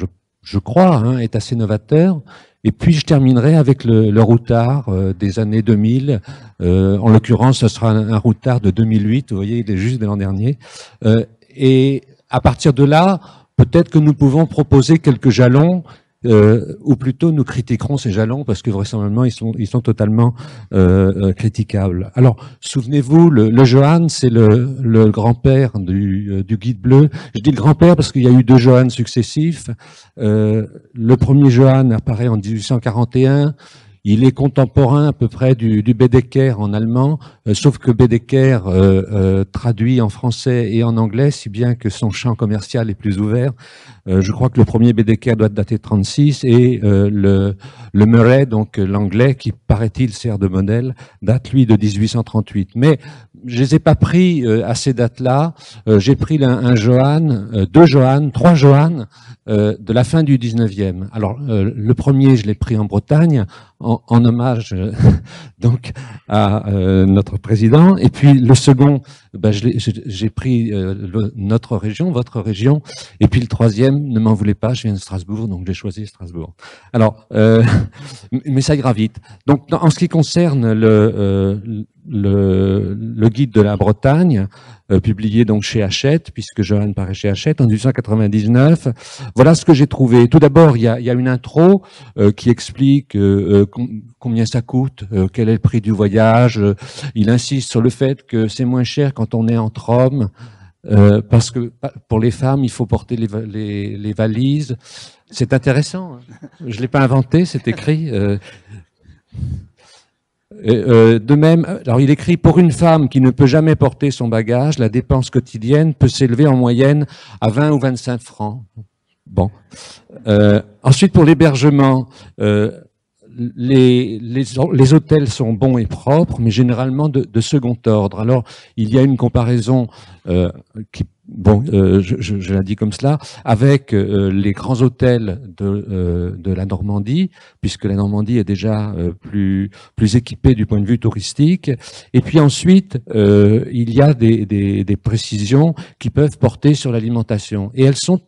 je crois, hein, est assez novateur. Et puis je terminerai avec le routard des années 2000. En l'occurrence, ce sera un routard de 2008. Vous voyez, il est juste de l'an dernier. Et à partir de là, peut-être que nous pouvons proposer quelques jalons, ou plutôt nous critiquerons ces jalons parce que vraisemblablement ils sont totalement critiquables. Alors souvenez-vous, le Johann, c'est le grand-père du guide bleu. Je dis le grand-père parce qu'il y a eu 2 Johann successifs. Le premier Johann apparaît en 1841. Il est contemporain à peu près du Baedeker en allemand, sauf que Baedeker traduit en français et en anglais, si bien que son champ commercial est plus ouvert. Je crois que le premier Baedeker doit dater de 36 et le Murray, donc l'anglais, qui paraît-il sert de modèle, date lui de 1838. Mais je les ai pas pris à ces dates-là. J'ai pris un Johann, 2 Johann, 3 Johann de la fin du 19e. Alors le premier, je l'ai pris en Bretagne, en hommage donc à notre président. Et puis le second, j'ai pris notre région, votre région. Et puis le troisième, ne m'en voulez pas, je viens de Strasbourg, donc j'ai choisi Strasbourg. Alors, mais ça ira vite. Donc en ce qui concerne le guide de la Bretagne, publié donc chez Hachette, puisque Johann paraît chez Hachette en 1899. Voilà ce que j'ai trouvé. Tout d'abord, il y a une intro qui explique combien ça coûte, quel est le prix du voyage. Il insiste sur le fait que c'est moins cher quand on est entre hommes, parce que pour les femmes, il faut porter les valises. C'est intéressant. Je l'ai pas inventé, c'est écrit. De même, alors il écrit, pour une femme qui ne peut jamais porter son bagage, la dépense quotidienne peut s'élever en moyenne à 20 ou 25 francs. Bon. Ensuite, pour l'hébergement, les hôtels sont bons et propres, mais généralement de second ordre. Alors, il y a une comparaison qui, je la dis comme cela, avec les grands hôtels de la Normandie, puisque la Normandie est déjà plus équipée du point de vue touristique. Et puis ensuite, il y a des précisions qui peuvent porter sur l'alimentation. Et elles sont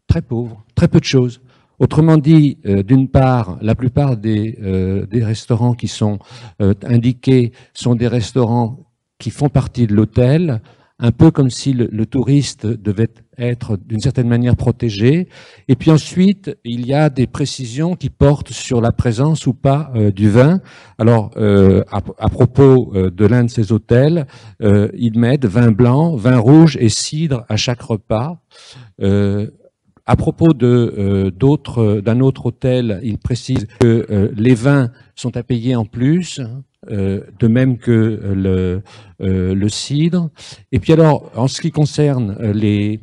très pauvres, très peu de choses. Autrement dit, d'une part, la plupart des restaurants qui sont indiqués sont des restaurants qui font partie de l'hôtel, un peu comme si le touriste devait être d'une certaine manière protégé. Et puis ensuite, il y a des précisions qui portent sur la présence ou pas du vin. Alors, à propos de l'un de ces hôtels, ils mettent vin blanc, vin rouge et cidre à chaque repas. À propos d'un autre hôtel, il précise que les vins sont à payer en plus, de même que le cidre. Et puis alors, en ce qui concerne les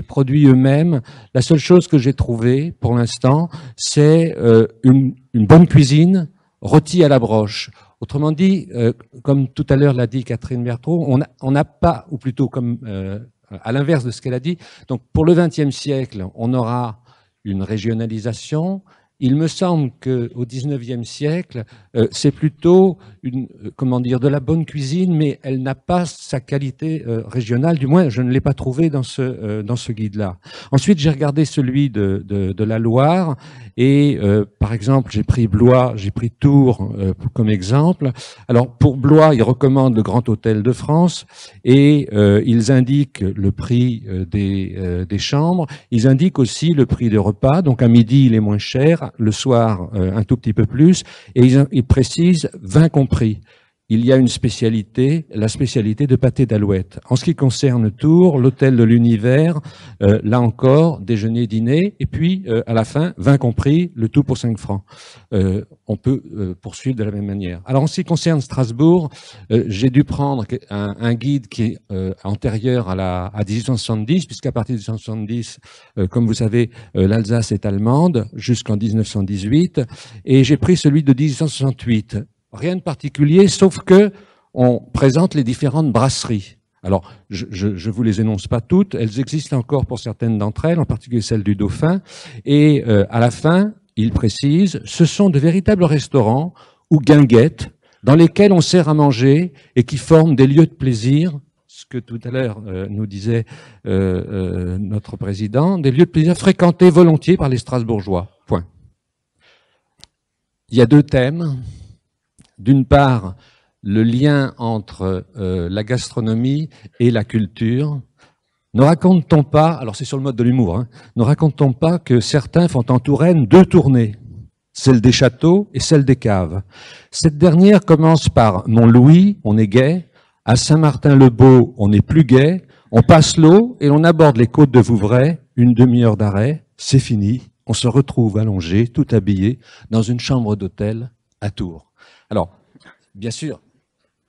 produits eux-mêmes, la seule chose que j'ai trouvée pour l'instant, c'est une bonne cuisine rôtie à la broche. Autrement dit, comme tout à l'heure l'a dit Catherine Berthaud, on n'a pas, ou plutôt comme à l'inverse de ce qu'elle a dit. Donc, pour le XXe siècle, on aura une régionalisation. Il me semble qu'au XIXe siècle, c'est plutôt de la bonne cuisine, mais elle n'a pas sa qualité régionale. Du moins, je ne l'ai pas trouvé dans ce guide-là. Ensuite, j'ai regardé celui de la Loire, et par exemple, j'ai pris Blois, j'ai pris Tours comme exemple. Alors, pour Blois, ils recommandent le Grand Hôtel de France, et ils indiquent le prix des chambres. Ils indiquent aussi le prix des repas. Donc, à midi, il est moins cher. Le soir, un tout petit peu plus, et ils précisent 20 compris. il y a une spécialité, la spécialité de pâté d'Alouette. En ce qui concerne Tours, l'hôtel de l'Univers, là encore, déjeuner, dîner, et puis à la fin, vin compris, le tout pour 5 francs. On peut poursuivre de la même manière. Alors en ce qui concerne Strasbourg, j'ai dû prendre un guide qui est antérieur à 1870, puisqu'à partir de 1870, comme vous savez, l'Alsace est allemande, jusqu'en 1918, et j'ai pris celui de 1868. Rien de particulier, sauf que on présente les différentes brasseries. Alors, je vous les énonce pas toutes, elles existent encore pour certaines d'entre elles, en particulier celle du Dauphin. Et à la fin, il précise, ce sont de véritables restaurants ou guinguettes dans lesquels on sert à manger et qui forment des lieux de plaisir, ce que tout à l'heure nous disait notre président, des lieux de plaisir fréquentés volontiers par les Strasbourgeois. Point. Il y a 2 thèmes. D'une part, le lien entre la gastronomie et la culture. Ne raconte-t-on pas, alors c'est sur le mode de l'humour, hein, ne raconte-t-on pas que certains font en Touraine 2 tournées, celle des châteaux et celle des caves. Cette dernière commence par Montlouis, on est gai, à Saint-Martin-le-Beau, on est plus gai, on passe l'eau et on aborde les côtes de Vouvray, une demi-heure d'arrêt, c'est fini, on se retrouve allongé, tout habillé, dans une chambre d'hôtel à Tours. Alors, bien sûr,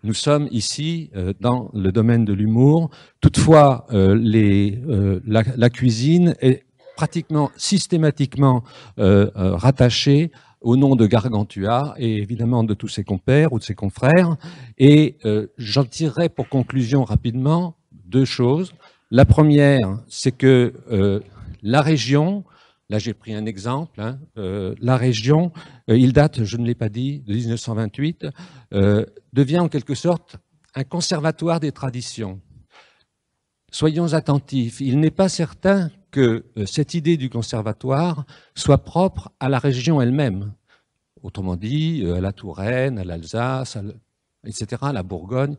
nous sommes ici dans le domaine de l'humour. Toutefois, la cuisine est pratiquement systématiquement rattachée au nom de Gargantua et évidemment de tous ses compères ou de ses confrères. Et j'en tirerai pour conclusion rapidement 2 choses. La première, c'est que la région... Là, j'ai pris un exemple. Hein, la région, il date, je ne l'ai pas dit, de 1928, devient en quelque sorte un conservatoire des traditions. Soyons attentifs. Il n'est pas certain que cette idée du conservatoire soit propre à la région elle-même. Autrement dit, à la Touraine, à l'Alsace, etc., à la Bourgogne.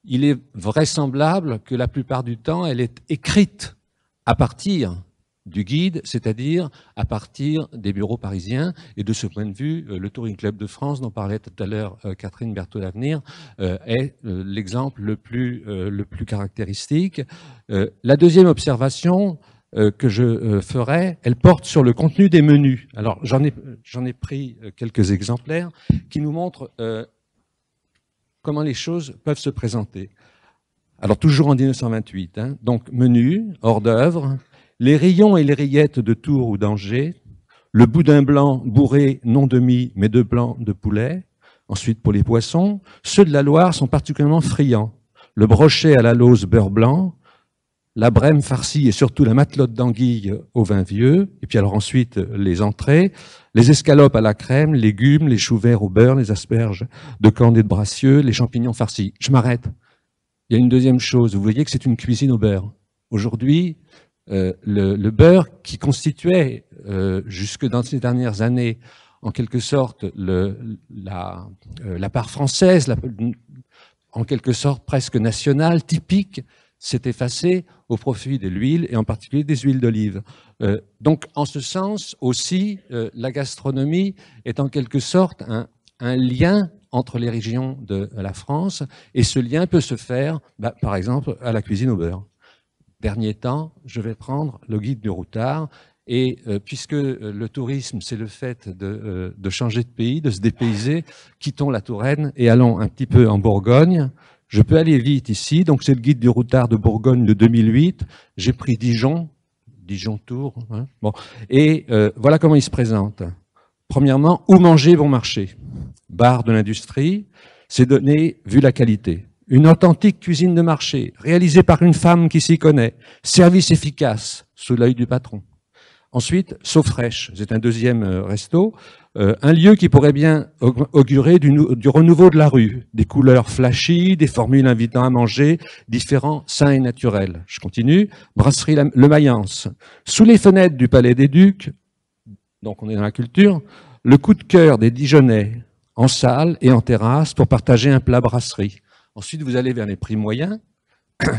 Il est vraisemblable que la plupart du temps, elle est écrite à partir du guide, c'est-à-dire à partir des bureaux parisiens. Et de ce point de vue, le Touring Club de France, dont parlait tout à l'heure Catherine Berthaud-Lavenir, est l'exemple le plus caractéristique. La deuxième observation que je ferai, elle porte sur le contenu des menus. Alors, j'en ai pris quelques exemplaires qui nous montrent comment les choses peuvent se présenter. Alors, toujours en 1928, hein, donc menu, hors d'œuvre, les rayons et les rayettes de Tours ou d'Angers, le boudin blanc bourré non demi mais de blanc de poulet. Ensuite, pour les poissons, ceux de la Loire sont particulièrement friands. Le brochet à la lauze beurre blanc, la brème farcie et surtout la matelote d'anguille au vin vieux. Et puis alors ensuite, les entrées, les escalopes à la crème, légumes, les choux verts au beurre, les asperges de Caen et de Bracieux, les champignons farcis. Je m'arrête. Il y a une deuxième chose. Vous voyez que c'est une cuisine au beurre. Aujourd'hui, le beurre qui constituait, jusque dans ces dernières années, en quelque sorte, la part française, en quelque sorte presque nationale, typique, s'est effacé au profit de l'huile, et en particulier des huiles d'olive. Donc, en ce sens aussi, la gastronomie est en quelque sorte un lien entre les régions de la France, et ce lien peut se faire, par exemple, à la cuisine au beurre. Dernier temps, je vais prendre le guide du routard, et puisque le tourisme, c'est le fait de changer de pays, de se dépayser, quittons la Touraine et allons un petit peu en Bourgogne. Je peux aller vite ici, donc c'est le guide du routard de Bourgogne de 2008. J'ai pris Dijon-Tours, hein, bon. Et voilà comment il se présente. Premièrement, où manger bon marché. Bar de l'industrie, c'est donné vu la qualité. Une authentique cuisine de marché, réalisée par une femme qui s'y connaît. Service efficace, sous l'œil du patron. Ensuite, Sauce fraîche, c'est un deuxième resto. Un lieu qui pourrait bien augurer du renouveau de la rue. Des couleurs flashy, des formules invitant à manger, différents, sains et naturels. Je continue. Brasserie Le Mayence. Sous les fenêtres du Palais des Ducs, donc on est dans la culture, le coup de cœur des Dijonnais, en salle et en terrasse, pour partager un plat brasserie. Ensuite, vous allez vers les prix moyens.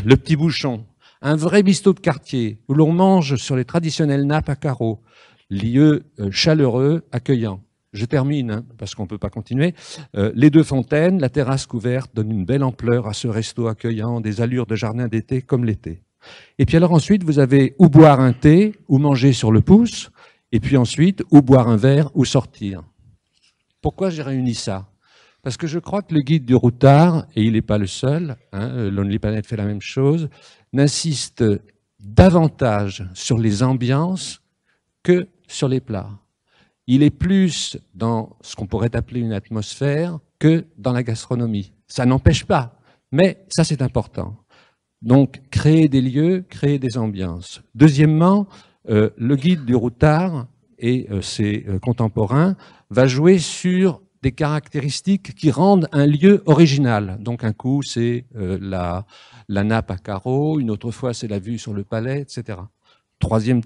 Le Petit Bouchon, un vrai bistrot de quartier où l'on mange sur les traditionnelles nappes à carreaux, lieu chaleureux, accueillant. Je termine, hein, parce qu'on ne peut pas continuer. Les deux fontaines, la terrasse couverte donne une belle ampleur à ce resto accueillant, des allures de jardin d'été comme l'été. Et puis alors ensuite, vous avez ou boire un thé, ou manger sur le pouce, et puis ensuite, ou boire un verre, ou sortir. Pourquoi j'ai réuni ça? Parce que je crois que le guide du routard, et il n'est pas le seul, hein, Lonely Planet fait la même chose, n'insiste davantage sur les ambiances que sur les plats. Il est plus dans ce qu'on pourrait appeler une atmosphère que dans la gastronomie. Ça n'empêche pas, mais ça c'est important. Donc, créer des lieux, créer des ambiances. Deuxièmement, le guide du routard et ses contemporains va jouer sur des caractéristiques qui rendent un lieu original. Donc, un coup, c'est la nappe à carreaux, une autre fois, c'est la vue sur le palais, etc. Troisième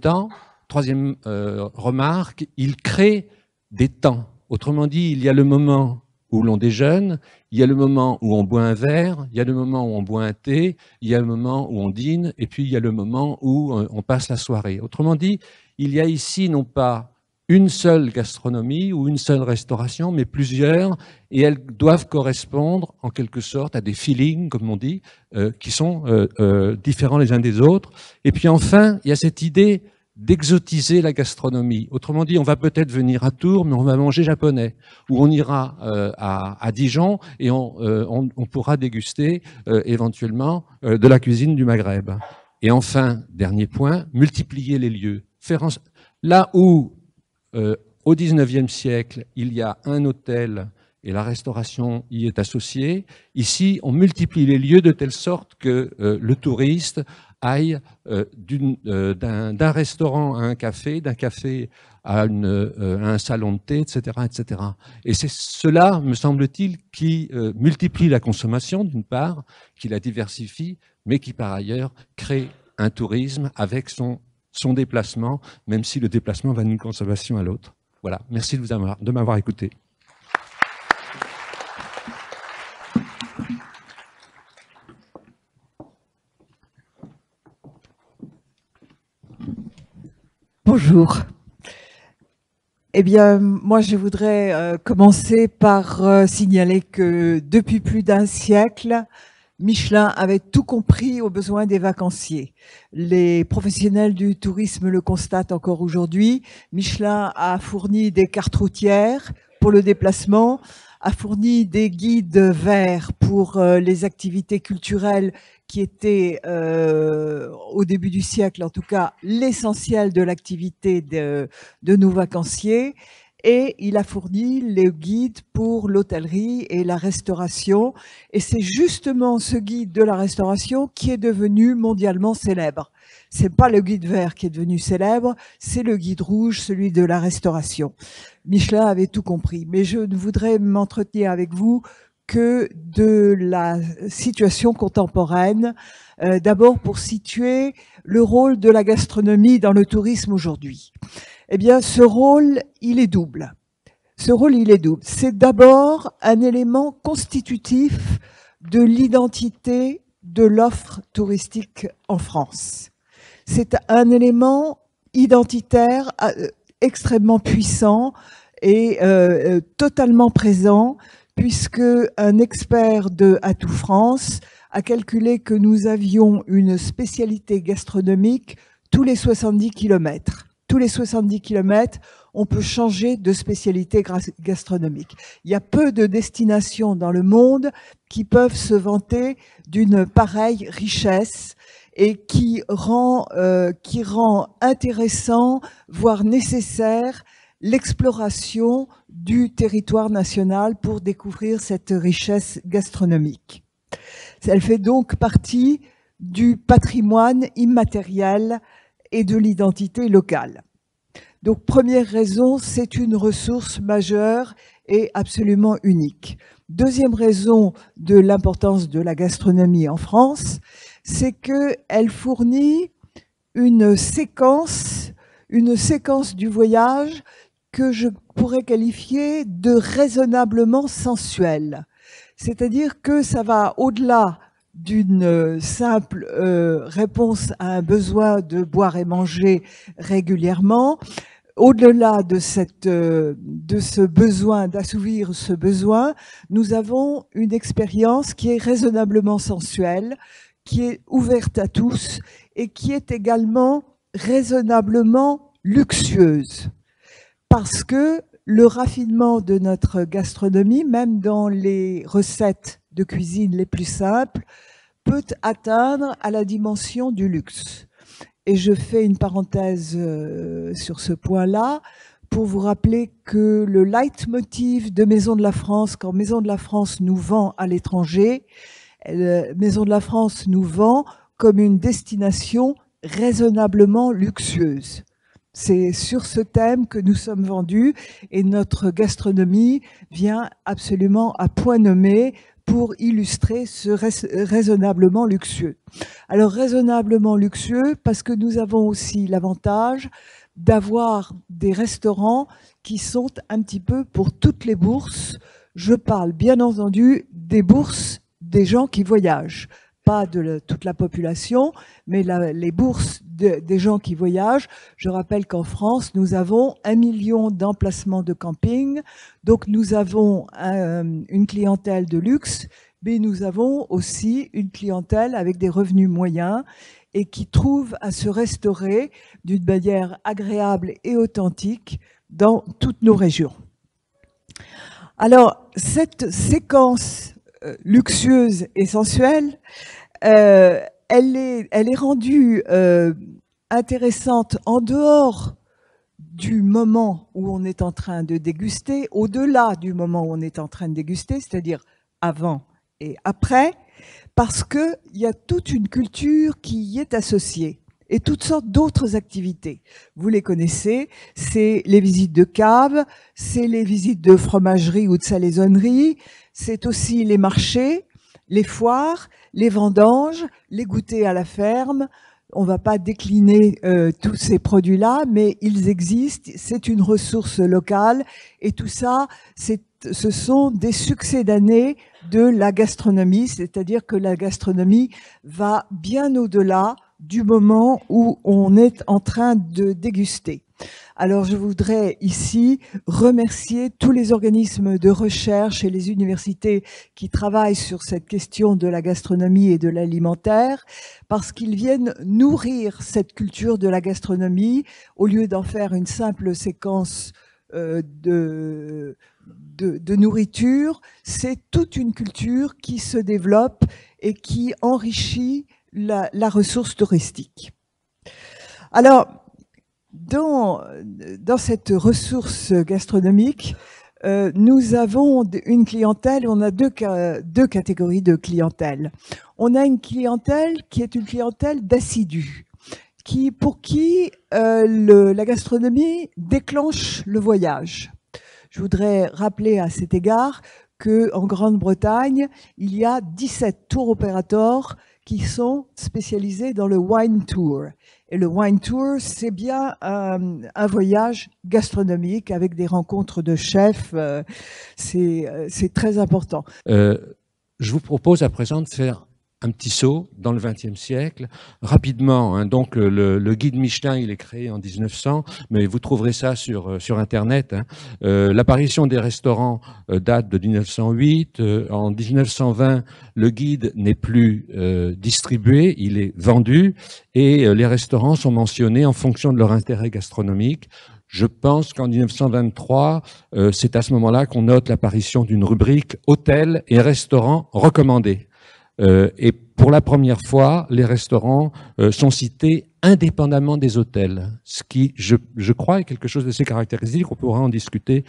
remarque, il crée des temps. Autrement dit, il y a le moment où l'on déjeune, il y a le moment où on boit un verre, il y a le moment où on boit un thé, il y a le moment où on dîne, et puis il y a le moment où on passe la soirée. Autrement dit, il y a ici non pas une seule gastronomie ou une seule restauration, mais plusieurs, et elles doivent correspondre en quelque sorte à des feelings, comme on dit, qui sont différents les uns des autres. Et puis enfin, il y a cette idée d'exotiser la gastronomie. Autrement dit, on va peut-être venir à Tours, mais on va manger japonais. Ou on ira à Dijon et on pourra déguster éventuellement de la cuisine du Maghreb. Et enfin, dernier point, multiplier les lieux. Là où, au XIXe siècle, il y a un hôtel et la restauration y est associée, ici, on multiplie les lieux de telle sorte que le touriste aille d'un restaurant à un café, d'un café à un salon de thé, etc., etc. Et c'est cela, me semble-t-il, qui multiplie la consommation, d'une part, qui la diversifie, mais qui, par ailleurs, crée un tourisme avec son déplacement, même si le déplacement va d'une consommation à l'autre. Voilà, merci de m'avoir écouté. Bonjour. Eh bien, moi, je voudrais commencer par signaler que depuis plus d'un siècle, Michelin avait tout compris aux besoins des vacanciers. Les professionnels du tourisme le constatent encore aujourd'hui. Michelin a fourni des cartes routières pour le déplacement, a fourni des guides verts pour les activités culturelles qui était au début du siècle, en tout cas, l'essentiel de l'activité de nos vacanciers. Et il a fourni les guides pour l'hôtellerie et la restauration. Et c'est justement ce guide de la restauration qui est devenu mondialement célèbre. C'est pas le guide vert qui est devenu célèbre, c'est le guide rouge, celui de la restauration. Michelin avait tout compris. Mais je ne voudrais m'entretenir avec vous que de la situation contemporaine, d'abord pour situer le rôle de la gastronomie dans le tourisme aujourd'hui. Eh bien, ce rôle, il est double. Ce rôle, il est double. C'est d'abord un élément constitutif de l'identité de l'offre touristique en France. C'est un élément identitaire extrêmement puissant et totalement présent, puisque un expert de Atout France a calculé que nous avions une spécialité gastronomique tous les 70 km. Tous les 70 km, on peut changer de spécialité gastronomique. Il y a peu de destinations dans le monde qui peuvent se vanter d'une pareille richesse et qui rend intéressant, voire nécessaire, l'exploration du territoire national pour découvrir cette richesse gastronomique. Elle fait donc partie du patrimoine immatériel et de l'identité locale. Donc, première raison, c'est une ressource majeure et absolument unique. Deuxième raison de l'importance de la gastronomie en France, c'est qu'elle fournit une séquence du voyage que je pourrais qualifier de raisonnablement sensuelle. C'est-à-dire que ça va au-delà d'une simple réponse à un besoin de boire et manger régulièrement. au-delà de ce besoin, d'assouvir ce besoin, nous avons une expérience qui est raisonnablement sensuelle, qui est ouverte à tous et qui est également raisonnablement luxueuse. Parce que le raffinement de notre gastronomie, même dans les recettes de cuisine les plus simples, peut atteindre à la dimension du luxe. Et je fais une parenthèse sur ce point-là pour vous rappeler que le leitmotiv de Maison de la France, quand Maison de la France nous vend à l'étranger, Maison de la France nous vend comme une destination raisonnablement luxueuse. C'est sur ce thème que nous sommes vendus et notre gastronomie vient absolument à point nommé pour illustrer ce raisonnablement luxueux. Alors raisonnablement luxueux parce que nous avons aussi l'avantage d'avoir des restaurants qui sont un petit peu pour toutes les bourses. Je parle bien entendu des bourses des gens qui voyagent, pas de toute la population, mais les bourses des gens qui voyagent. Je rappelle qu'en France, nous avons 1 million d'emplacements de camping, donc nous avons une clientèle de luxe, mais nous avons aussi une clientèle avec des revenus moyens et qui trouve à se restaurer d'une manière agréable et authentique dans toutes nos régions. Alors, cette séquence luxueuse et sensuelle, elle est rendue intéressante en dehors du moment où on est en train de déguster, au-delà du moment où on est en train de déguster, c'est-à-dire avant et après, parce qu'il y a toute une culture qui y est associée et toutes sortes d'autres activités. Vous les connaissez, c'est les visites de caves, c'est les visites de fromagerie ou de salaisonnerie, c'est aussi les marchés, les foires, les vendanges, les goûters à la ferme. On ne va pas décliner tous ces produits-là, mais ils existent, c'est une ressource locale et tout ça, ce sont des succès d'année de la gastronomie, c'est-à-dire que la gastronomie va bien au-delà du moment où on est en train de déguster. Alors je voudrais ici remercier tous les organismes de recherche et les universités qui travaillent sur cette question de la gastronomie et de l'alimentaire, parce qu'ils viennent nourrir cette culture de la gastronomie au lieu d'en faire une simple séquence de nourriture. C'est toute une culture qui se développe et qui enrichit la ressource touristique. Alors, dans cette ressource gastronomique, nous avons une clientèle, on a deux catégories de clientèle. On a une clientèle qui est une clientèle d'assidus, pour qui la gastronomie déclenche le voyage. Je voudrais rappeler à cet égard qu'en Grande-Bretagne, il y a 17 tour opérateurs qui sont spécialisés dans le wine tour. Et le wine tour, c'est bien un voyage gastronomique avec des rencontres de chefs. C'est très important. Je vous propose à présent de faire un petit saut dans le XXe siècle, rapidement. Hein, donc le guide Michelin, il est créé en 1900, mais vous trouverez ça sur Internet. Hein. L'apparition des restaurants date de 1908. En 1920, le guide n'est plus distribué, il est vendu, et les restaurants sont mentionnés en fonction de leur intérêt gastronomique. Je pense qu'en 1923, c'est à ce moment-là qu'on note l'apparition d'une rubrique hôtels et restaurants recommandés. Et pour la première fois, les restaurants sont cités indépendamment des hôtels, ce qui, je crois, est quelque chose d'assez caractéristique. On pourra en discuter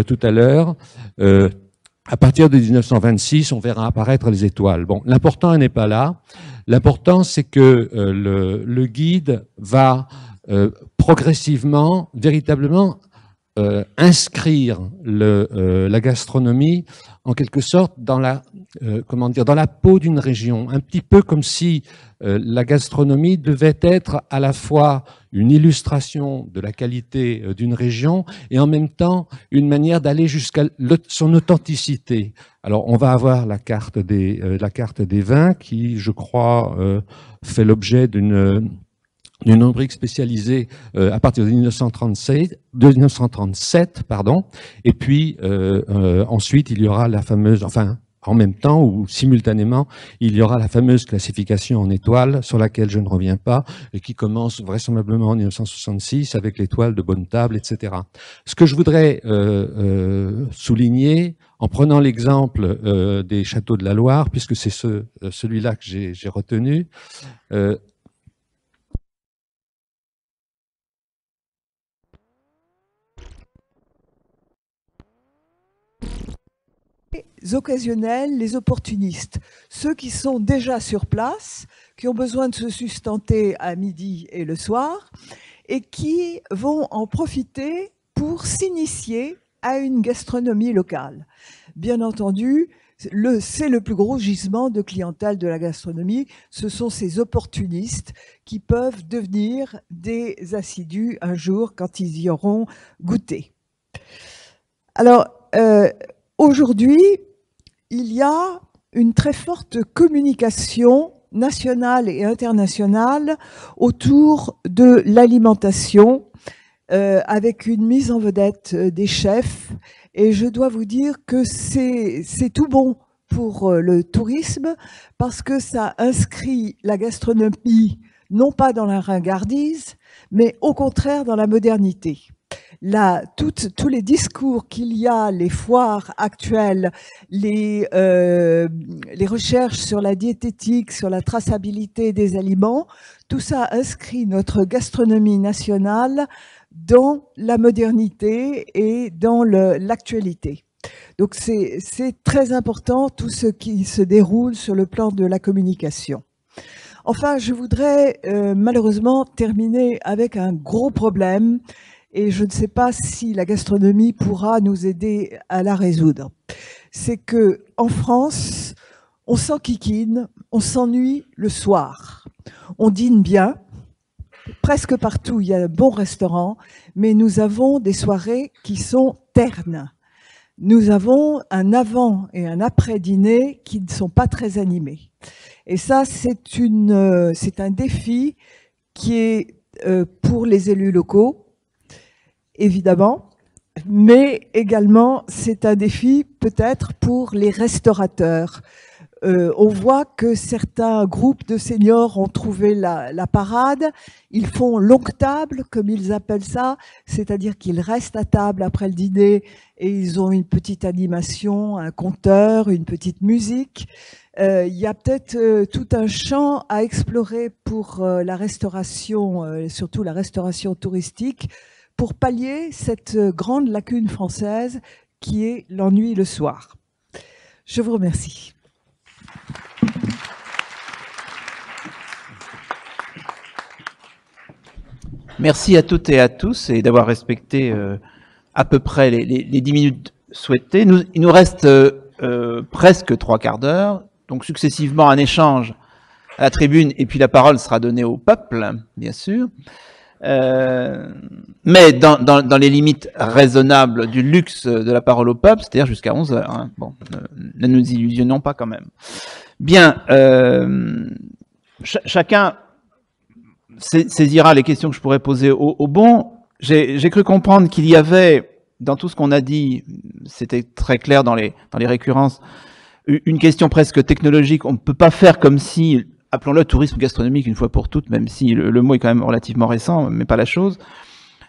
tout à l'heure. À partir de 1926, on verra apparaître les étoiles. Bon, l'important n'est pas là. L'important, c'est que le guide va progressivement, véritablement, inscrire la gastronomie en quelque sorte dans la dans la peau d'une région, un petit peu comme si la gastronomie devait être à la fois une illustration de la qualité d'une région et en même temps une manière d'aller jusqu'à son authenticité. Alors on va avoir la carte des vins qui, je crois, fait l'objet d'une d'une rubrique spécialisée à partir de 1937, pardon, et puis ensuite il y aura la fameuse, enfin en même temps ou simultanément, il y aura la fameuse classification en étoiles sur laquelle je ne reviens pas et qui commence vraisemblablement en 1966 avec l'étoile de Bonne-Table, etc. Ce que je voudrais souligner, en prenant l'exemple des châteaux de la Loire, puisque c'est celui-là que j'ai retenu, les occasionnels, les opportunistes, ceux qui sont déjà sur place, qui ont besoin de se sustenter à midi et le soir, et qui vont en profiter pour s'initier à une gastronomie locale. Bien entendu, c'est le plus gros gisement de clientèle de la gastronomie, ce sont ces opportunistes qui peuvent devenir des assidus un jour quand ils y auront goûté. Alors, aujourd'hui, il y a une très forte communication nationale et internationale autour de l'alimentation, avec une mise en vedette des chefs. Et je dois vous dire que c'est tout bon pour le tourisme, parce que ça inscrit la gastronomie non pas dans la ringardise, mais au contraire dans la modernité. Tous les discours qu'il y a, les foires actuelles, les recherches sur la diététique, sur la traçabilité des aliments, tout ça inscrit notre gastronomie nationale dans la modernité et dans l'actualité. Donc c'est très important tout ce qui se déroule sur le plan de la communication. Enfin, je voudrais malheureusement terminer avec un gros problème, et je ne sais pas si la gastronomie pourra nous aider à la résoudre. C'est que en France, on s'enquiquine, on s'ennuie le soir. On dîne bien, presque partout il y a un bon restaurant, mais nous avons des soirées qui sont ternes. Nous avons un avant et un après-dîner qui ne sont pas très animés. Et ça, c'est un défi qui est pour les élus locaux, évidemment, mais également c'est un défi peut-être pour les restaurateurs. On voit que certains groupes de seniors ont trouvé la parade. Ils font longue table, comme ils appellent ça, c'est-à-dire qu'ils restent à table après le dîner et ils ont une petite animation, un conteur, une petite musique. Il y a peut-être tout un champ à explorer pour la restauration, surtout la restauration touristique, pour pallier cette grande lacune française qui est l'ennui le soir. Je vous remercie. Merci à toutes et à tous et d'avoir respecté à peu près les 10 minutes souhaitées. Il nous reste presque 3 quarts d'heure, donc successivement un échange à la tribune et puis la parole sera donnée au peuple, bien sûr. Mais dans les limites raisonnables du luxe de la parole au peuple, c'est-à-dire jusqu'à 11 heures. Hein. Bon, ne nous illusionnons pas quand même. Bien, chacun saisira les questions que je pourrais poser au bon. J'ai cru comprendre qu'il y avait, dans tout ce qu'on a dit, c'était très clair dans les récurrences, une question presque technologique. On ne peut pas faire comme si, appelons-le tourisme gastronomique une fois pour toutes, même si le mot est quand même relativement récent, mais pas la chose,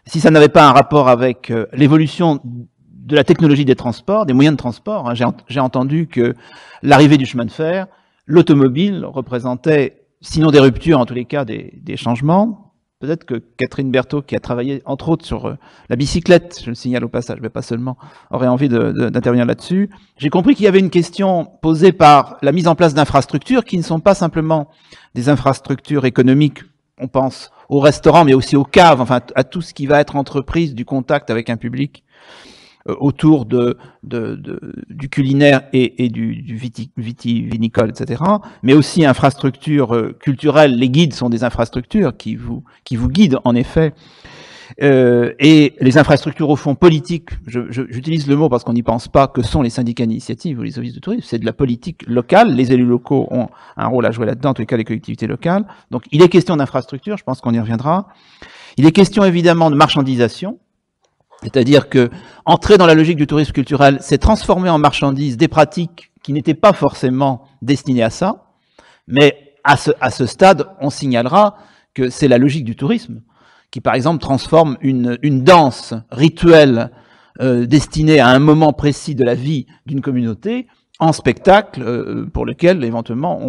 si ça n'avait pas un rapport avec l'évolution de la technologie des transports, des moyens de transport. Hein. J'ai entendu que l'arrivée du chemin de fer, l'automobile représentait, sinon des ruptures, en tous les cas des changements. Peut-être que Catherine Berthaud, qui a travaillé entre autres sur la bicyclette, je le signale au passage, mais pas seulement, aurait envie d'intervenir là-dessus. J'ai compris qu'il y avait une question posée par la mise en place d'infrastructures qui ne sont pas simplement des infrastructures économiques, on pense aux restaurants, mais aussi aux caves, enfin à tout ce qui va être entreprise du contact avec un public autour du culinaire et du vitivinicole, etc. Mais aussi infrastructures culturelles. Les guides sont des infrastructures qui vous guident, en effet. Et les infrastructures au fond politiques, j'utilise le mot parce qu'on n'y pense pas, que sont les syndicats d'initiative ou les offices de tourisme, c'est de la politique locale, les élus locaux ont un rôle à jouer là-dedans, en tous les cas les collectivités locales. Donc il est question d'infrastructure, je pense qu'on y reviendra. Il est question évidemment de marchandisation, c'est-à-dire que entrer dans la logique du tourisme culturel, c'est transformer en marchandise des pratiques qui n'étaient pas forcément destinées à ça, mais à ce stade, on signalera que c'est la logique du tourisme qui, par exemple, transforme une danse rituelle destinée à un moment précis de la vie d'une communauté en spectacle pour lequel, éventuellement,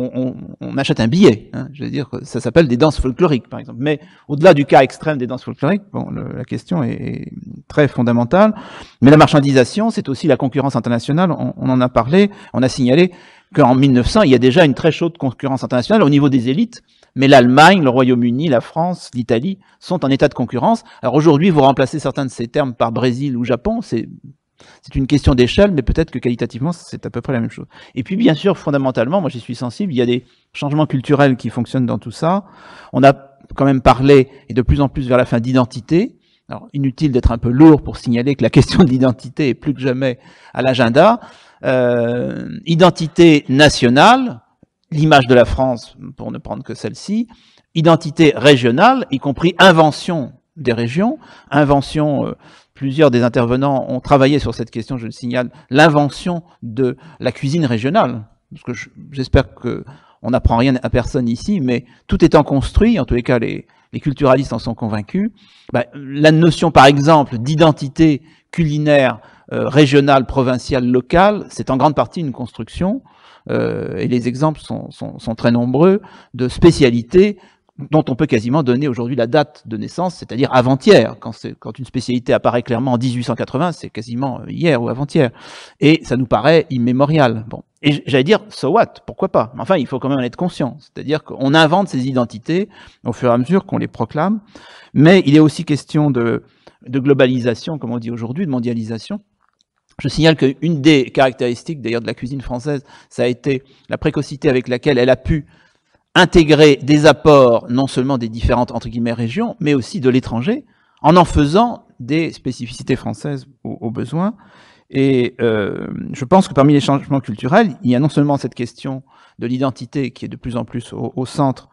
on achète un billet. Hein. Je veux dire, ça s'appelle des danses folkloriques, par exemple. Mais au-delà du cas extrême des danses folkloriques, bon, la question est très fondamentale. Mais la marchandisation, c'est aussi la concurrence internationale. On en a parlé, on a signalé qu'en 1900, il y a déjà une très chaude concurrence internationale au niveau des élites, mais l'Allemagne, le Royaume-Uni, la France, l'Italie sont en état de concurrence. Alors aujourd'hui, vous remplacez certains de ces termes par Brésil ou Japon, c'est une question d'échelle, mais peut-être que qualitativement, c'est à peu près la même chose. Et puis, bien sûr, fondamentalement, moi j'y suis sensible, il y a des changements culturels qui fonctionnent dans tout ça. On a quand même parlé, et de plus en plus vers la fin, d'identité. Alors, inutile d'être un peu lourd pour signaler que la question de l'identité est plus que jamais à l'agenda. Identité nationale, l'image de la France, pour ne prendre que celle-ci. Identité régionale, y compris invention des régions, invention... Plusieurs des intervenants ont travaillé sur cette question, je le signale, l'invention de la cuisine régionale. Parce que j'espère qu'on n'apprend rien à personne ici, mais tout étant construit, en tous les cas les culturalistes en sont convaincus, la notion par exemple d'identité culinaire régionale, provinciale, locale, c'est en grande partie une construction, et les exemples sont très nombreux, de spécialités dont on peut quasiment donner aujourd'hui la date de naissance, c'est-à-dire avant-hier. Quand une spécialité apparaît clairement en 1880, c'est quasiment hier ou avant-hier. Et ça nous paraît immémorial. Bon. Et j'allais dire, so what? Pourquoi pas? Enfin, il faut quand même en être conscient. C'est-à-dire qu'on invente ces identités au fur et à mesure qu'on les proclame. Mais il est aussi question de globalisation, comme on dit aujourd'hui, de mondialisation. Je signale qu'une des caractéristiques, d'ailleurs, de la cuisine française, ça a été la précocité avec laquelle elle a pu intégrer des apports non seulement des différentes entre guillemets régions, mais aussi de l'étranger, en faisant des spécificités françaises aux besoins. Et je pense que parmi les changements culturels, il y a non seulement cette question de l'identité qui est de plus en plus au centre,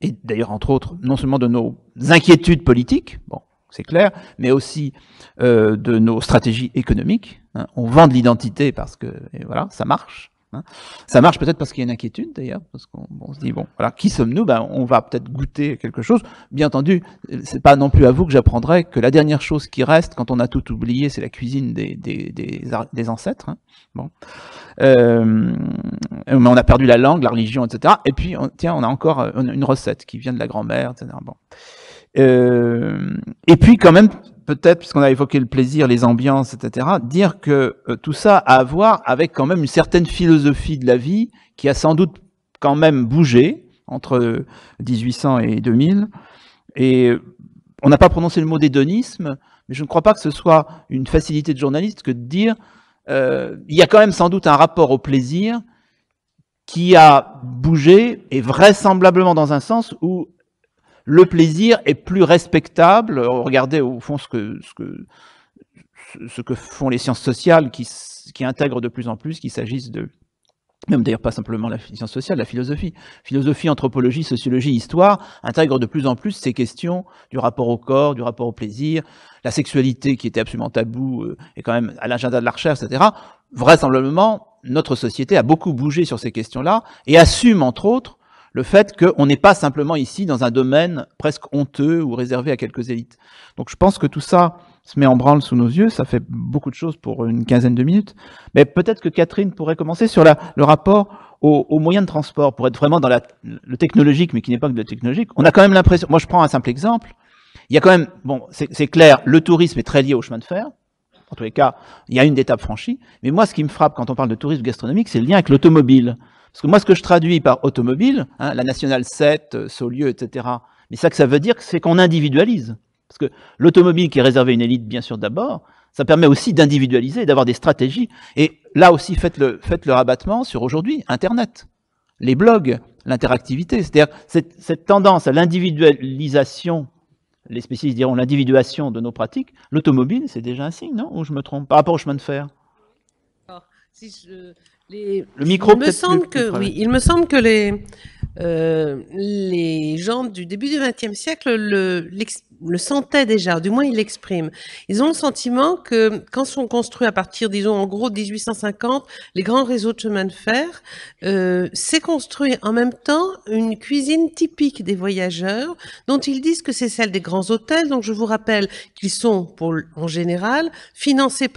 et d'ailleurs entre autres, non seulement de nos inquiétudes politiques, bon, c'est clair, mais aussi de nos stratégies économiques. Hein. On vend de l'identité parce que voilà, ça marche. Ça marche peut-être parce qu'il y a une inquiétude d'ailleurs, parce qu'on se dit, bon, voilà, qui sommes-nous? On va peut-être goûter quelque chose. Bien entendu, c'est pas non plus à vous que j'apprendrai que la dernière chose qui reste, quand on a tout oublié, c'est la cuisine des ancêtres. Hein. Bon. Mais on a perdu la langue, la religion, etc. Et puis, on a encore une recette qui vient de la grand-mère, etc. Bon. Et puis quand même, peut-être, puisqu'on a évoqué le plaisir, les ambiances, etc., dire que tout ça a à voir avec quand même une certaine philosophie de la vie qui a sans doute quand même bougé entre 1800 et 2000. Et on n'a pas prononcé le mot d'hédonisme, mais je ne crois pas que ce soit une facilité de journaliste que de dire il y a quand même sans doute un rapport au plaisir qui a bougé, et vraisemblablement dans un sens où le plaisir est plus respectable. Regardez au fond ce que font les sciences sociales qui intègrent de plus en plus, qu'il s'agisse de, même d'ailleurs pas simplement la science sociale, la philosophie. Philosophie, anthropologie, sociologie, histoire intègrent de plus en plus ces questions du rapport au corps, du rapport au plaisir, la sexualité qui était absolument tabou est quand même à l'agenda de la recherche, etc. Vraisemblablement, notre société a beaucoup bougé sur ces questions-là et assume entre autres le fait qu'on n'est pas simplement ici dans un domaine presque honteux ou réservé à quelques élites. Donc je pense que tout ça se met en branle sous nos yeux, ça fait beaucoup de choses pour une quinzaine de minutes, mais peut-être que Catherine pourrait commencer sur le rapport aux moyens de transport, pour être vraiment dans le technologique, mais qui n'est pas que le technologique. On a quand même l'impression, moi je prends un simple exemple, il y a quand même, bon, c'est clair, le tourisme est très lié au chemin de fer, en tous les cas, il y a une étape franchie, mais moi ce qui me frappe quand on parle de tourisme gastronomique, c'est le lien avec l'automobile. Parce que moi, ce que je traduis par automobile, hein, la Nationale 7, Saulieu, etc., mais ça que ça veut dire, c'est qu'on individualise. Parce que l'automobile qui est réservée à une élite, bien sûr, d'abord, ça permet aussi d'individualiser, d'avoir des stratégies. Et là aussi, faites le rabattement sur aujourd'hui, Internet, les blogs, l'interactivité. C'est-à-dire cette tendance à l'individualisation les spécialistes diront l'individuation de nos pratiques, l'automobile, c'est déjà un signe, non? Ou je me trompe? Par rapport au chemin de fer? Alors, si le micro, il me semble que, oui, il me semble que les gens du début du XXe siècle le sentaient déjà, du moins ils l'expriment. Ils ont le sentiment que quand sont construits à partir, disons, en gros, de 1850, les grands réseaux de chemin de fer, c'est construit en même temps une cuisine typique des voyageurs, dont ils disent que c'est celle des grands hôtels. Donc je vous rappelle qu'ils sont, en général, financés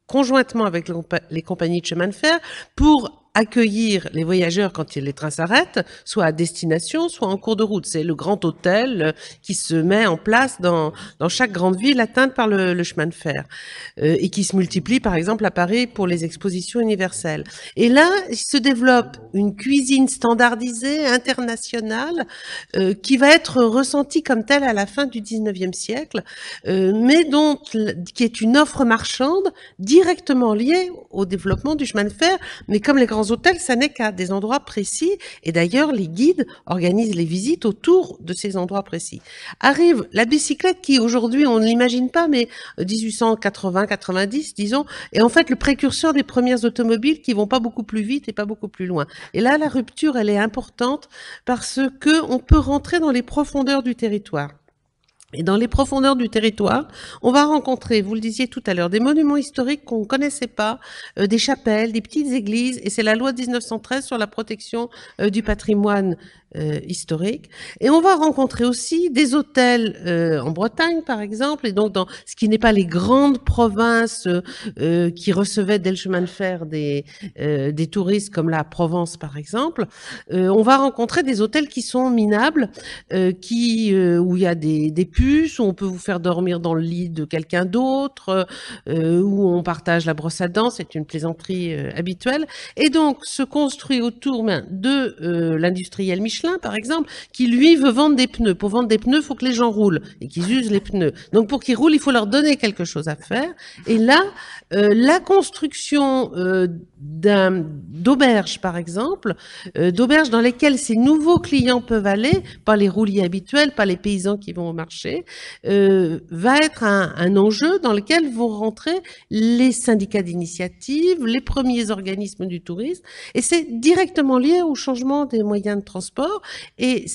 conjointement avec les compagnies de chemin de fer pour accueillir les voyageurs quand les trains s'arrêtent, soit à destination, soit en cours de route. C'est le grand hôtel qui se met en place dans chaque grande ville atteinte par le chemin de fer et qui se multiplie par exemple à Paris pour les expositions universelles. Et là, il se développe une cuisine standardisée, internationale, qui va être ressentie comme telle à la fin du 19e siècle, mais qui est une offre marchande directement liée au développement du chemin de fer, mais comme les grands hôtels, ça n'est qu'à des endroits précis, et d'ailleurs les guides organisent les visites autour de ces endroits précis. Arrive la bicyclette qui aujourd'hui on ne l'imagine pas, mais 1880-90 disons, est en fait le précurseur des premières automobiles qui vont pas beaucoup plus vite et pas beaucoup plus loin. Et là la rupture elle est importante parce que on peut rentrer dans les profondeurs du territoire. Et dans les profondeurs du territoire, on va rencontrer, vous le disiez tout à l'heure, des monuments historiques qu'on ne connaissait pas, des chapelles, des petites églises, et c'est la loi de 1913 sur la protection du patrimoine historique. Et on va rencontrer aussi des hôtels en Bretagne, par exemple, et donc dans ce qui n'est pas les grandes provinces qui recevaient dès le chemin de fer des touristes, comme la Provence, par exemple. On va rencontrer des hôtels qui sont minables, où il y a des puces, où on peut vous faire dormir dans le lit de quelqu'un d'autre, où on partage la brosse à dents, c'est une plaisanterie habituelle. Et donc, se construit autour de l'industriel Michelin, par exemple, qui lui veut vendre des pneus. Pour vendre des pneus, il faut que les gens roulent et qu'ils usent les pneus. Donc pour qu'ils roulent, il faut leur donner quelque chose à faire. Et là, la construction d'auberges, par exemple, d'auberges dans lesquelles ces nouveaux clients peuvent aller, pas les rouliers habituels, pas les paysans qui vont au marché, va être un enjeu dans lequel vont rentrer les syndicats d'initiative, les premiers organismes du tourisme, et c'est directement lié au changement des moyens de transport. Et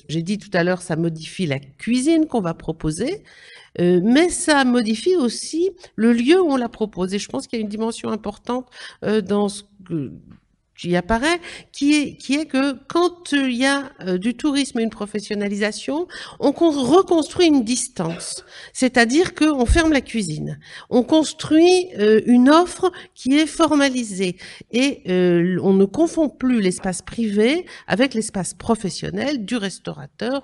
j'ai dit tout à l'heure, ça modifie la cuisine qu'on va proposer, mais ça modifie aussi le lieu où on la propose. Et je pense qu'il y a une dimension importante dans ce qui apparaît, qui est que quand il y a du tourisme et une professionnalisation, on reconstruit une distance. C'est-à-dire qu'on ferme la cuisine. On construit une offre qui est formalisée. Et on ne confond plus l'espace privé avec l'espace professionnel du restaurateur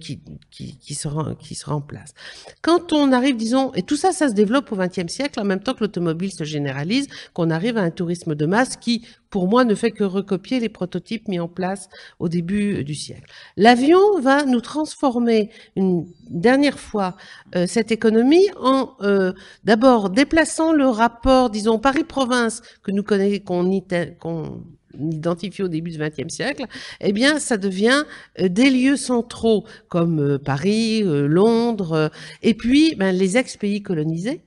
qui sera en place. Quand on arrive, disons, et tout ça, ça se développe au XXe siècle, en même temps que l'automobile se généralise, qu'on arrive à un tourisme de masse qui, pour moi, ne fait que recopier les prototypes mis en place au début du siècle. L'avion va nous transformer une dernière fois cette économie en d'abord déplaçant le rapport, disons, Paris-Province que nous connaissons, qu'on identifié au début du XXe siècle, eh bien, ça devient des lieux centraux comme Paris, Londres, et puis les ex-pays colonisés,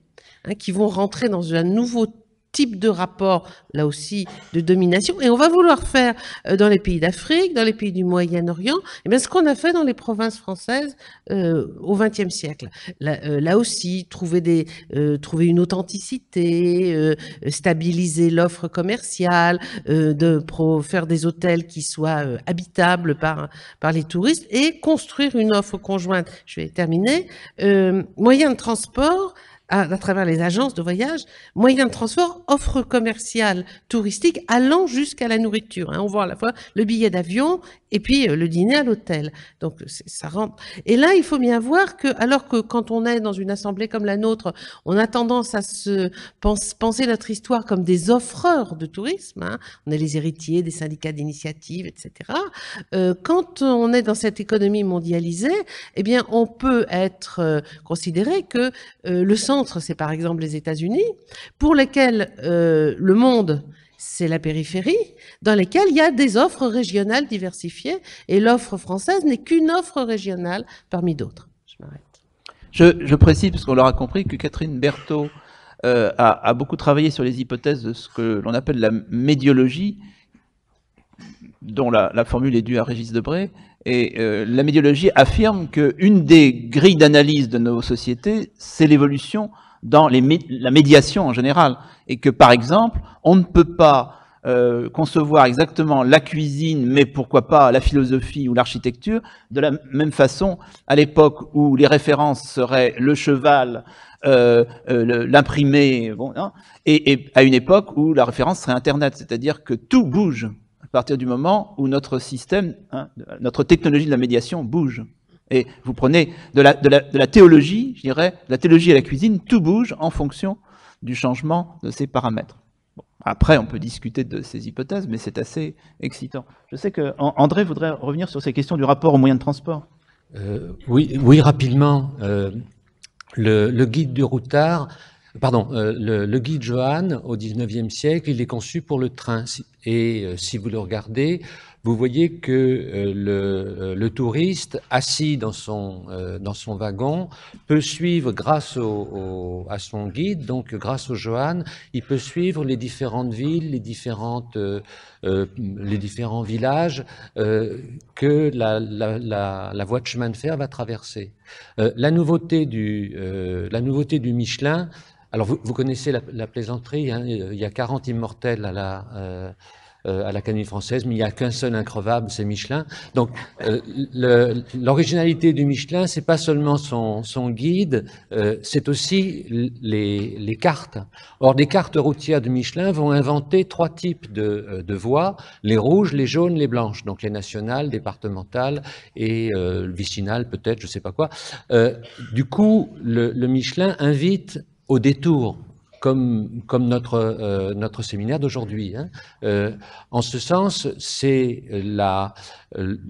qui vont rentrer dans un nouveau type de rapport, là aussi, de domination. Et on va vouloir faire dans les pays d'Afrique, dans les pays du Moyen-Orient, eh bien, ce qu'on a fait dans les provinces françaises au XXe siècle. Là aussi, trouver une authenticité, stabiliser l'offre commerciale, faire des hôtels qui soient habitables par les touristes et construire une offre conjointe. Je vais terminer. Moyens de transport, à travers les agences de voyage, moyens de transport, offre commerciale touristique allant jusqu'à la nourriture. On voit à la fois le billet d'avion et puis le dîner à l'hôtel. Donc ça rentre. Et là, il faut bien voir que, alors que quand on est dans une assemblée comme la nôtre, on a tendance à se penser notre histoire comme des offreurs de tourisme. On est les héritiers des syndicats d'initiative, etc. Quand on est dans cette économie mondialisée, eh bien, on peut être considéré que le centre, c'est par exemple les États-Unis, pour lesquels le monde, c'est la périphérie, dans lesquelles il y a des offres régionales diversifiées, et l'offre française n'est qu'une offre régionale parmi d'autres. Je je m'arrête. Je précise, parce qu'on l'aura compris, que Catherine Berthaud a beaucoup travaillé sur les hypothèses de ce que l'on appelle la médiologie, dont la formule est due à Régis Debray. Et la médiologie affirme qu'une des grilles d'analyse de nos sociétés, c'est l'évolution dans la médiation en général. Et que, par exemple, on ne peut pas concevoir exactement la cuisine, mais pourquoi pas la philosophie ou l'architecture, de la même façon à l'époque où les références seraient le cheval, l'imprimé, bon, hein, et à une époque où la référence serait Internet, c'est-à-dire que tout bouge à partir du moment où notre système, hein, notre technologie de la médiation bouge. Et vous prenez de la théologie, je dirais, de la théologie à la cuisine, tout bouge en fonction du changement de ces paramètres. Bon, après, on peut discuter de ces hypothèses, mais c'est assez excitant. Je sais que André voudrait revenir sur ces questions du rapport aux moyens de transport. Oui, rapidement. Le guide du routard, le guide Johan, au XIXe siècle, il est conçu pour le train. Et si vous le regardez, vous voyez que le touriste, assis dans son wagon, peut suivre, grâce à son guide, donc grâce au Johan, il peut suivre les différentes villes, les différents villages que la voie de chemin de fer va traverser. La nouveauté du Michelin, alors vous connaissez la plaisanterie, hein, il y a 40 immortels à la Canine française, mais il n'y a qu'un seul increvable, c'est Michelin. Donc, l'originalité du Michelin, c'est pas seulement son guide, c'est aussi les cartes. Or, des cartes routières de Michelin vont inventer 3 types de voies, les rouges, les jaunes, les blanches, donc les nationales, départementales et vicinales peut-être, je sais pas quoi. Du coup, le Michelin invite au détour, comme notre séminaire d'aujourd'hui. Hein. En ce sens, c'est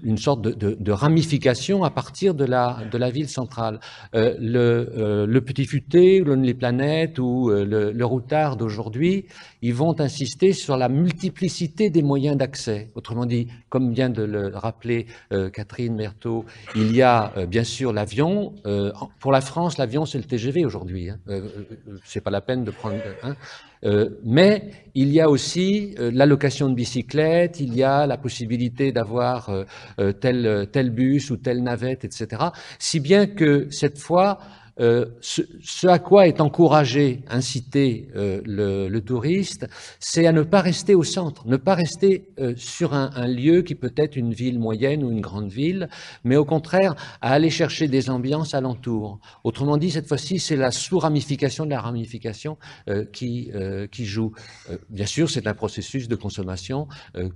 une sorte de ramification à partir de la ville centrale. Le Petit Futé, les Planètes ou le Routard d'aujourd'hui, ils vont insister sur la multiplicité des moyens d'accès. Autrement dit, comme vient de le rappeler Catherine Berthaud, il y a bien sûr l'avion. Pour la France, l'avion, c'est le TGV aujourd'hui. Hein. C'est pas la peine de prendre... Hein. Mais il y a aussi la location de bicyclettes, il y a la possibilité d'avoir tel bus ou telle navette, etc. Si bien que cette fois, ce à quoi est encouragé, incité le touriste, c'est à ne pas rester au centre, ne pas rester sur un lieu qui peut être une ville moyenne ou une grande ville, mais au contraire à aller chercher des ambiances alentour. Autrement dit, cette fois-ci, c'est la sous-ramification de la ramification qui joue. Bien sûr, c'est un processus de consommation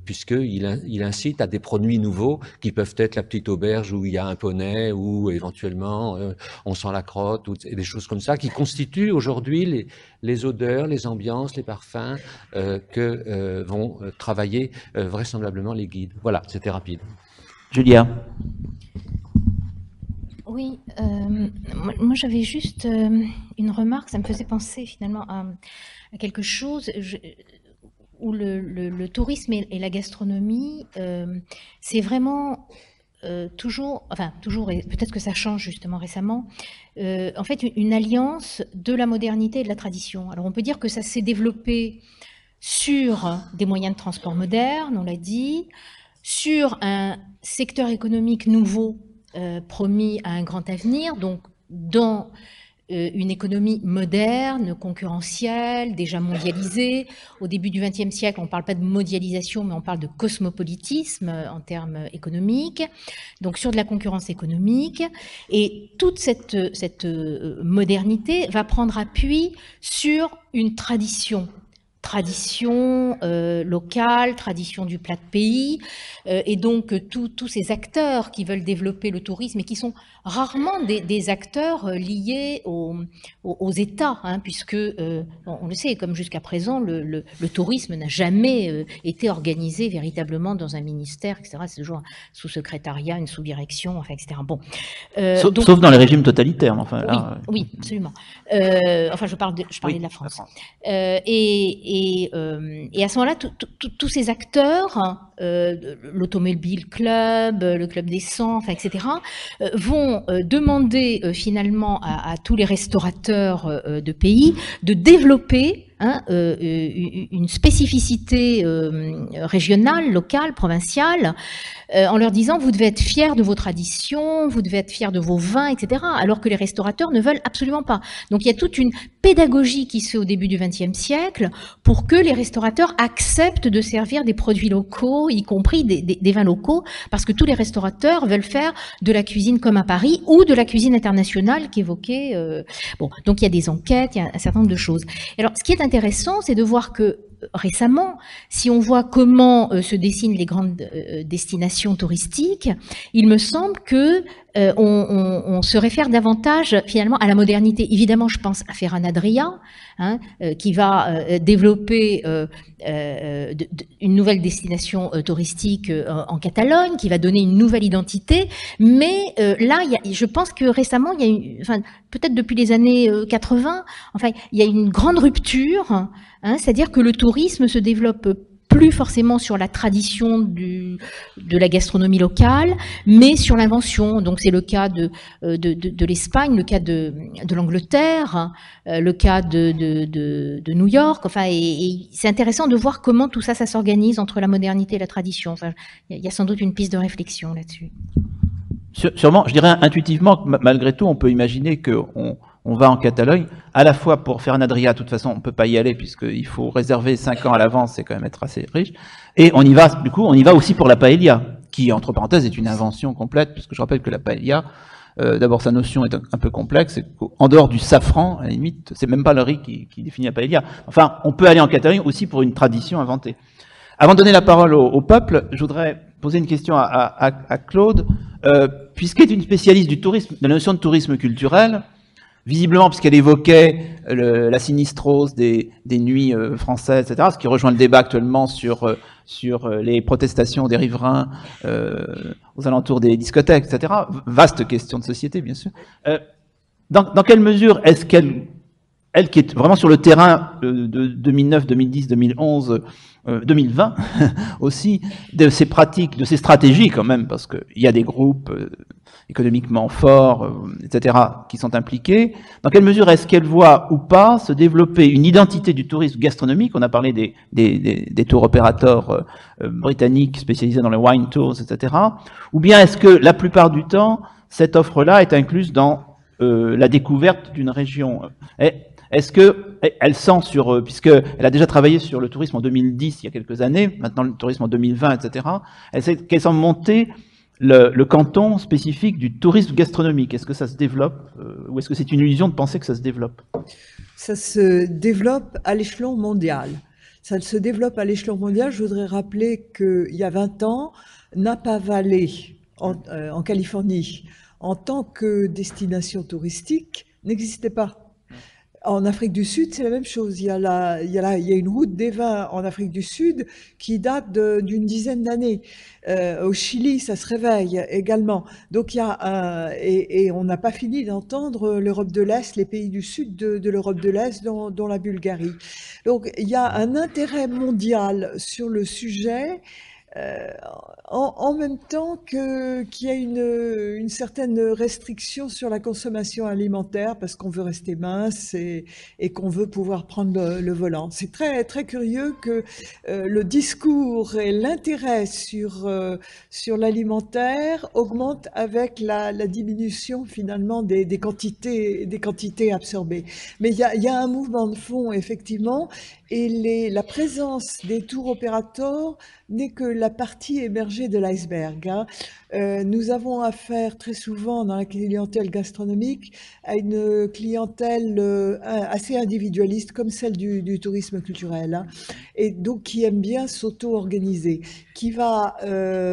puisqu'il incite à des produits nouveaux qui peuvent être la petite auberge où il y a un poney ou éventuellement on sent la crotte, et des choses comme ça, qui constituent aujourd'hui les odeurs, les ambiances, les parfums que vont travailler vraisemblablement les guides. Voilà, c'était rapide. Julia. Oui, moi j'avais juste une remarque, ça me faisait penser finalement à quelque chose où le tourisme et la gastronomie, c'est vraiment... toujours, et peut-être que ça change justement récemment, en fait une alliance de la modernité et de la tradition. Alors on peut dire que ça s'est développé sur des moyens de transport modernes, on l'a dit, sur un secteur économique nouveau promis à un grand avenir, donc dans une économie moderne, concurrentielle, déjà mondialisée. Au début du XXe siècle, on ne parle pas de mondialisation, mais on parle de cosmopolitisme en termes économiques, donc sur de la concurrence économique. Et toute cette modernité va prendre appui sur une tradition locale, tradition du plat de pays, et donc tous ces acteurs qui veulent développer le tourisme et qui sont rarement des acteurs liés aux États, hein, puisque on le sait, comme jusqu'à présent, le tourisme n'a jamais été organisé véritablement dans un ministère, etc. C'est toujours un sous-secrétariat, une sous-direction, enfin, etc. Bon, sauf dans les régimes totalitaires, enfin. Oui, Là, oui, absolument. Enfin, je parlais de la France. Et à ce moment-là, tous ces acteurs l'Automobile Club, le Club des 100, enfin, etc., vont demander finalement à tous les restaurateurs de pays de développer une spécificité régionale, locale, provinciale, en leur disant vous devez être fiers de vos traditions, vous devez être fiers de vos vins, etc., alors que les restaurateurs ne veulent absolument pas. Donc il y a toute une pédagogie qui se fait au début du XXe siècle pour que les restaurateurs acceptent de servir des produits locaux, y compris des vins locaux, parce que tous les restaurateurs veulent faire de la cuisine comme à Paris ou de la cuisine internationale qu'évoquait. Bon, donc il y a des enquêtes, il y a un certain nombre de choses. Alors ce qui est intéressant, c'est de voir que récemment, si on voit comment se dessinent les grandes destinations touristiques, il me semble que on se réfère davantage finalement à la modernité. Évidemment, je pense à Ferran Adrià, qui va développer une nouvelle destination touristique en Catalogne, qui va donner une nouvelle identité. Mais là, je pense que récemment, il y a peut-être depuis les années 80, enfin, il y a une grande rupture, c'est-à-dire que le tourisme se développe plus forcément sur la tradition de la gastronomie locale, mais sur l'invention. Donc c'est le cas de l'Espagne, le cas de l'Angleterre, le cas de New York. Enfin, et c'est intéressant de voir comment tout ça s'organise entre la modernité et la tradition. Enfin, il y a sans doute une piste de réflexion là-dessus. Sûrement, je dirais intuitivement que malgré tout, on peut imaginer qu'on va en Catalogne, à la fois pour faire un Adria, de toute façon, on ne peut pas y aller puisqu'il faut réserver 5 ans à l'avance, c'est quand même être assez riche. Et on y va, du coup, on y va aussi pour la paella, qui, entre parenthèses, est une invention complète, puisque je rappelle que la paella, d'abord, sa notion est un peu complexe, en dehors du safran, à la limite, c'est même pas le riz qui définit la paella. Enfin, on peut aller en Catalogne aussi pour une tradition inventée. Avant de donner la parole au peuple, je voudrais poser une question à Claude, puisqu'elle est une spécialiste du tourisme, de la notion de tourisme culturel, visiblement puisqu'elle évoquait la sinistrose des nuits françaises, etc., ce qui rejoint le débat actuellement sur les protestations des riverains aux alentours des discothèques, etc. Vaste question de société, bien sûr. Dans quelle mesure est-ce elle qui est vraiment sur le terrain de 2009, 2010, 2011, 2020 aussi, de ces pratiques, de ces stratégies quand même, parce qu'il y a des groupes économiquement forts, etc., qui sont impliqués. Dans quelle mesure est-ce qu'elle voit ou pas se développer une identité du tourisme gastronomique? On a parlé des tours opérateurs britanniques spécialisés dans les wine tours, etc. Ou bien est-ce que la plupart du temps, cette offre-là est incluse dans la découverte d'une région? Est-ce qu'elle sent puisqu'elle a déjà travaillé sur le tourisme en 2010, il y a quelques années, maintenant le tourisme en 2020, etc., qu'elle sent monter le canton spécifique du tourisme gastronomique? Est-ce que ça se développe ou est-ce que c'est une illusion de penser que ça se développe? Ça se développe à l'échelon mondial. Ça se développe à l'échelon mondial. Je voudrais rappeler qu'il y a 20 ans, Napa Valley, en Californie, en tant que destination touristique, n'existait pas. En Afrique du Sud, c'est la même chose. Il y a une route des vins en Afrique du Sud qui date d'une dizaine d'années. Au Chili, ça se réveille également. Donc et on n'a pas fini d'entendre l'Europe de l'Est, les pays du Sud de l'Europe de l'Est, dont la Bulgarie. Donc il y a un intérêt mondial sur le sujet. En même temps qu'il y a une certaine restriction sur la consommation alimentaire parce qu'on veut rester mince et qu'on veut pouvoir prendre le volant. C'est très, très curieux que le discours et l'intérêt sur l'alimentaire augmentent avec la diminution finalement des quantités absorbées. Mais il y a un mouvement de fond effectivement, et la présence des tours opérateurs n'est que la partie émergée de l'iceberg. Nous avons affaire très souvent dans la clientèle gastronomique à une clientèle assez individualiste comme celle du tourisme culturel, et donc qui aime bien s'auto-organiser, qui va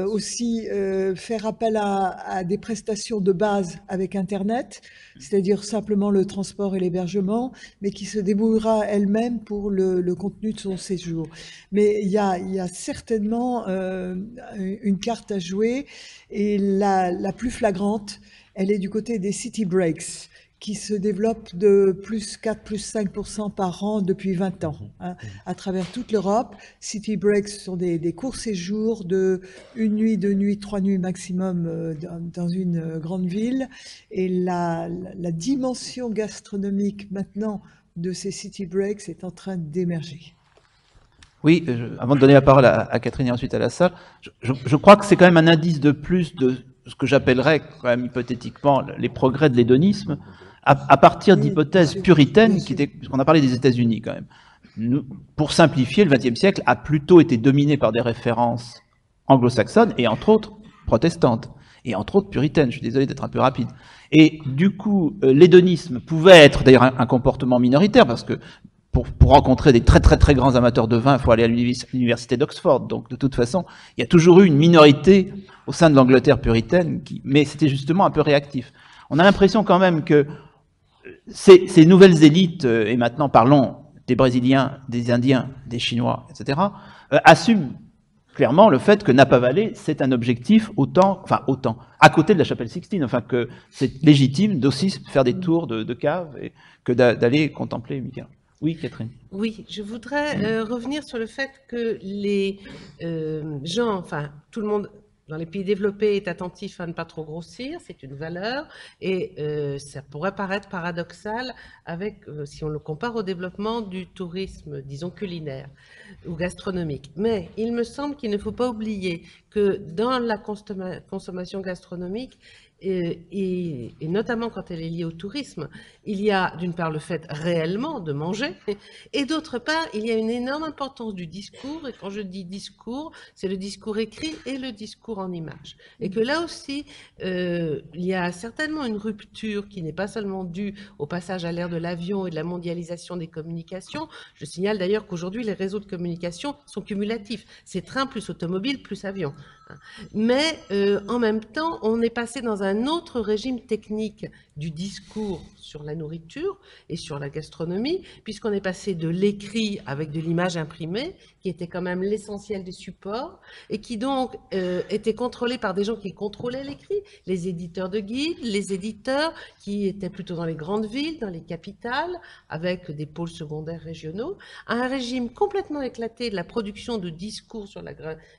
aussi faire appel à des prestations de base avec Internet, c'est-à-dire simplement le transport et l'hébergement, mais qui se débrouillera elle-même pour le contenu de son séjour. Mais il y a certainement une carte à jouer, et la plus flagrante, elle est du côté des city breaks, qui se développe de plus 4, plus 5% par an depuis 20 ans, hein, à travers toute l'Europe. City breaks sont des courts séjours de 1 nuit, 2 nuits, 3 nuits maximum dans une grande ville. Et la dimension gastronomique maintenant de ces city breaks est en train d'émerger. Oui, avant de donner la parole à Catherine et ensuite à la salle, je crois que c'est quand même un indice de plus de ce que j'appellerais quand même hypothétiquement les progrès de l'hédonisme, à partir d'hypothèses puritaines, puisqu'on a parlé des États-Unis quand même. Pour simplifier, le XXe siècle a plutôt été dominé par des références anglo-saxonnes et entre autres protestantes, et entre autres puritaines. Je suis désolé d'être un peu rapide. Et du coup, l'hédonisme pouvait être d'ailleurs un comportement minoritaire, parce que pour rencontrer des très très très grands amateurs de vin, il faut aller à l'université d'Oxford. Donc de toute façon, il y a toujours eu une minorité au sein de l'Angleterre puritaine, mais c'était justement un peu réactif. On a l'impression quand même que ces nouvelles élites, et maintenant parlons des Brésiliens, des Indiens, des Chinois, etc., assument clairement le fait que Napa Valley, c'est un objectif autant, à côté de la Chapelle Sixtine, enfin que c'est légitime d'aussi faire des tours de cave et que d'aller contempler Michel. Oui, Catherine. Oui, je voudrais revenir sur le fait que les gens, enfin tout le monde dans les pays développés est attentif à ne pas trop grossir, c'est une valeur, et ça pourrait paraître paradoxal avec, si on le compare au développement du tourisme, disons culinaire ou gastronomique. Mais il me semble qu'il ne faut pas oublier que dans la consommation gastronomique, et notamment quand elle est liée au tourisme, il y a d'une part le fait réellement de manger, et d'autre part, il y a une énorme importance du discours, et quand je dis discours, c'est le discours écrit et le discours en images. Et que là aussi, il y a certainement une rupture qui n'est pas seulement due au passage à l'ère de l'avion et de la mondialisation des communications. Je signale d'ailleurs qu'aujourd'hui, les réseaux de communication sont cumulatifs. C'est train plus automobile plus avion. Mais en même temps, on est passé dans un autre régime technique du discours sur la nourriture et sur la gastronomie, puisqu'on est passé de l'écrit avec de l'image imprimée, qui était quand même l'essentiel des supports, et qui donc était contrôlé par des gens qui contrôlaient l'écrit, les éditeurs de guides, les éditeurs qui étaient plutôt dans les grandes villes, dans les capitales, avec des pôles secondaires régionaux, à un régime complètement éclaté de la production de discours sur la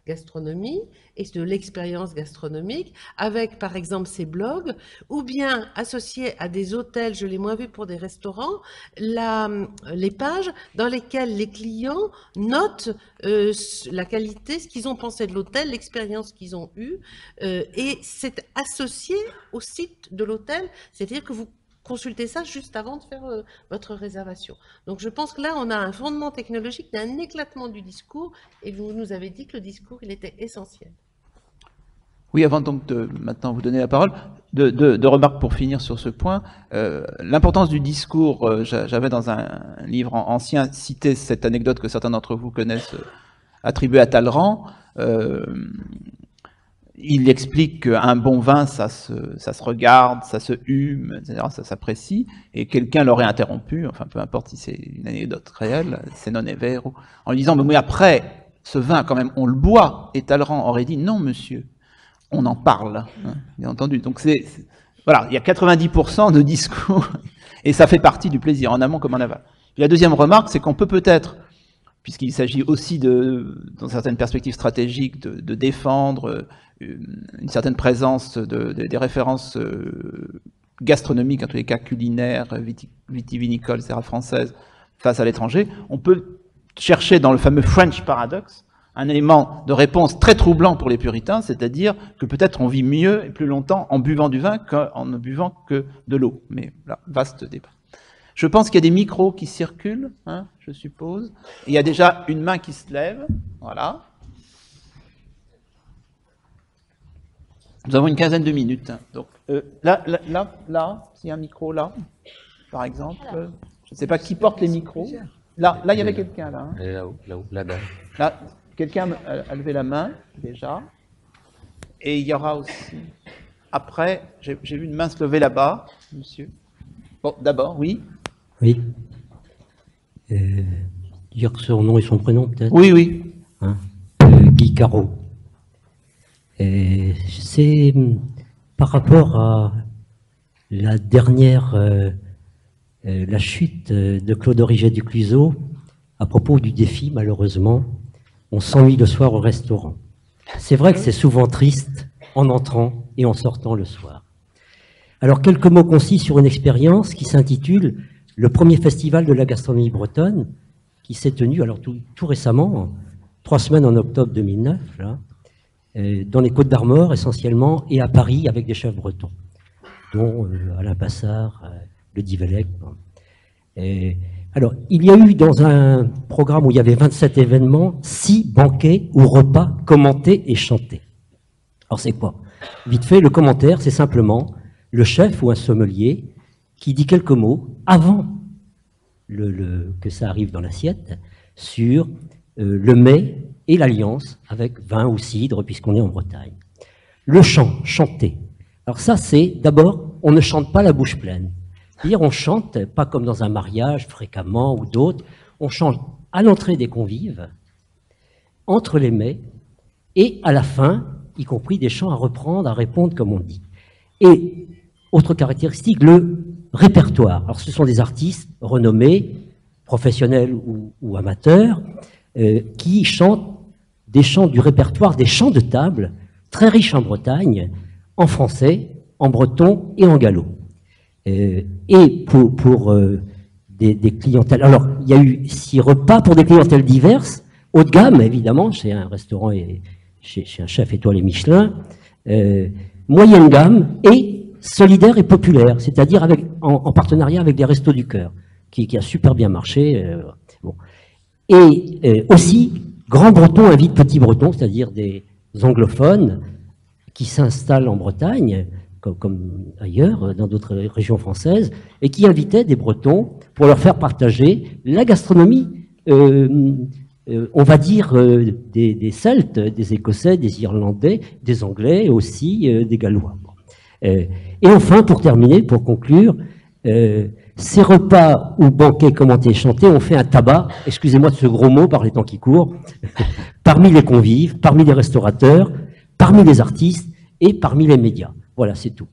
gastronomie et de l'expérience gastronomique, avec par exemple ces blogs, ou bien associés à des hôtels, je l'ai moins vu pour des restaurants, les pages dans lesquelles les clients notent la qualité, ce qu'ils ont pensé de l'hôtel, l'expérience qu'ils ont eue, et c'est associé au site de l'hôtel, c'est-à-dire que vous consultez ça juste avant de faire votre réservation. Donc je pense que là, on a un fondement technologique, il y a un éclatement du discours, et vous nous avez dit que le discours, il était essentiel. Oui, avant donc de maintenant vous donner la parole, deux remarques pour finir sur ce point. L'importance du discours, j'avais dans un livre ancien cité cette anecdote que certains d'entre vous connaissent, attribuée à Talleyrand. Il explique qu'un bon vin, ça se regarde, ça se hume, etc., ça s'apprécie, et quelqu'un l'aurait interrompu, enfin peu importe si c'est une anecdote réelle, c'est non è vero, en lui disant, mais après, ce vin, quand même, on le boit, et Talleyrand aurait dit, non monsieur, on en parle, hein, bien entendu. Donc voilà, il y a 90% de discours, et ça fait partie du plaisir, en amont comme en aval. Puis la deuxième remarque, c'est qu'on peut-être, puisqu'il s'agit aussi dans certaines perspectives stratégiques, de défendre une certaine présence des références gastronomiques, en tous les cas culinaires, vitivinicoles, etc., françaises, face à l'étranger, on peut chercher dans le fameux French Paradox un élément de réponse très troublant pour les puritains, c'est-à-dire que peut-être on vit mieux et plus longtemps en buvant du vin qu'en ne buvant que de l'eau. Mais là, vaste débat. Je pense qu'il y a des micros qui circulent, hein, je suppose. Il y a déjà une main qui se lève. Voilà. Nous avons une quinzaine de minutes. Hein. Donc, là, s'il y a un micro là, par exemple. Je ne sais pas qui porte les micros. Là, il y avait quelqu'un là. Hein. Là-bas. Là, quelqu'un a levé la main déjà. Et il y aura aussi. Après, j'ai vu une main se lever là-bas, monsieur. Bon, d'abord, oui. Oui. Dire son nom et son prénom, peut-être. Oui, oui. Hein, Guy Carreau. C'est par rapport à La dernière, la chute de Claude Origet du Cluseau, à propos du défi, malheureusement, on s'ennuie le soir au restaurant. C'est vrai que c'est souvent triste en entrant et en sortant le soir. Alors, quelques mots concis sur une expérience qui s'intitule « Le premier festival de la gastronomie bretonne », qui s'est tenu, alors tout récemment, 3 semaines en octobre 2009, là, dans les Côtes-d'Armor essentiellement, et à Paris avec des chefs bretons, dont Alain Passard, le Divelec. Alors, il y a eu dans un programme où il y avait 27 événements, 6 banquets ou repas commentés et chantés. Alors c'est quoi? Vite fait, le commentaire, c'est simplement le chef ou un sommelier qui dit quelques mots avant que ça arrive dans l'assiette sur le mets et l'alliance avec vin ou cidre, puisqu'on est en Bretagne. Le chant, chanter. Alors ça, c'est d'abord, on ne chante pas la bouche pleine. C'est-à-dire, on chante, pas comme dans un mariage fréquemment ou d'autres, on chante à l'entrée des convives, entre les mets, et à la fin, y compris des chants à reprendre, à répondre, comme on dit. Et, autre caractéristique, le répertoire. Alors, ce sont des artistes renommés, professionnels ou amateurs, qui chantent des chants du répertoire, des chants de table, très riches en Bretagne, en français, en breton et en gallo. Et pour des clientèles. Alors, il y a eu 6 repas pour des clientèles diverses, haut de gamme, évidemment, chez un restaurant et chez un chef étoilé Michelin, moyenne gamme et solidaire et populaire, c'est-à-dire en partenariat avec des Restos du Cœur, qui a super bien marché. Bon. Et aussi, Grand Breton invite Petit Breton, c'est-à-dire des anglophones qui s'installent en Bretagne, comme ailleurs, dans d'autres régions françaises, et qui invitaient des Bretons pour leur faire partager la gastronomie, on va dire, des Celtes, des Écossais, des Irlandais, des Anglais, aussi des Gallois. Et enfin, pour terminer, pour conclure, ces repas ou banquets commentés et chantés ont fait un tabac, excusez-moi de ce gros mot par les temps qui courent, parmi les convives, parmi les restaurateurs, parmi les artistes et parmi les médias. Voilà, c'est tout.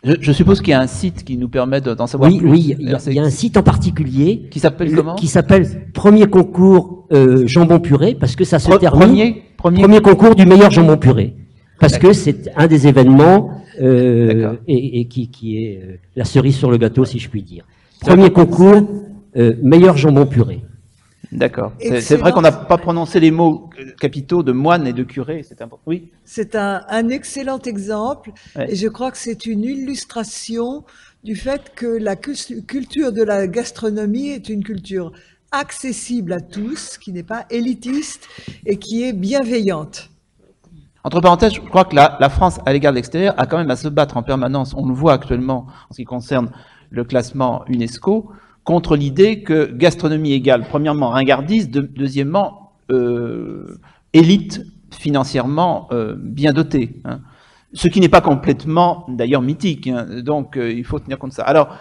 Je suppose qu'il y a un site qui nous permet d'en savoir plus. Oui, il y a un site en particulier. Qui s'appelle comment? Qui s'appelle Premier concours jambon puré, parce que ça se termine. Premier concours du meilleur jambon puré. Parce que c'est un des événements et qui est la cerise sur le gâteau, si je puis dire. Premier concours, meilleur jambon puré. D'accord. C'est vrai qu'on n'a pas prononcé les mots capitaux de moine et de curé, c'est important. Oui. C'est un excellent exemple, ouais. Et je crois que c'est une illustration du fait que la culture de la gastronomie est une culture accessible à tous, qui n'est pas élitiste et qui est bienveillante. Entre parenthèses, je crois que la France, à l'égard de l'extérieur, a quand même à se battre en permanence. On le voit actuellement en ce qui concerne le classement UNESCO, contre l'idée que gastronomie égale, premièrement, ringardise, deuxièmement, élite financièrement bien dotée. Hein. Ce qui n'est pas complètement, d'ailleurs, mythique. Hein. Donc, il faut tenir compte de ça. Alors,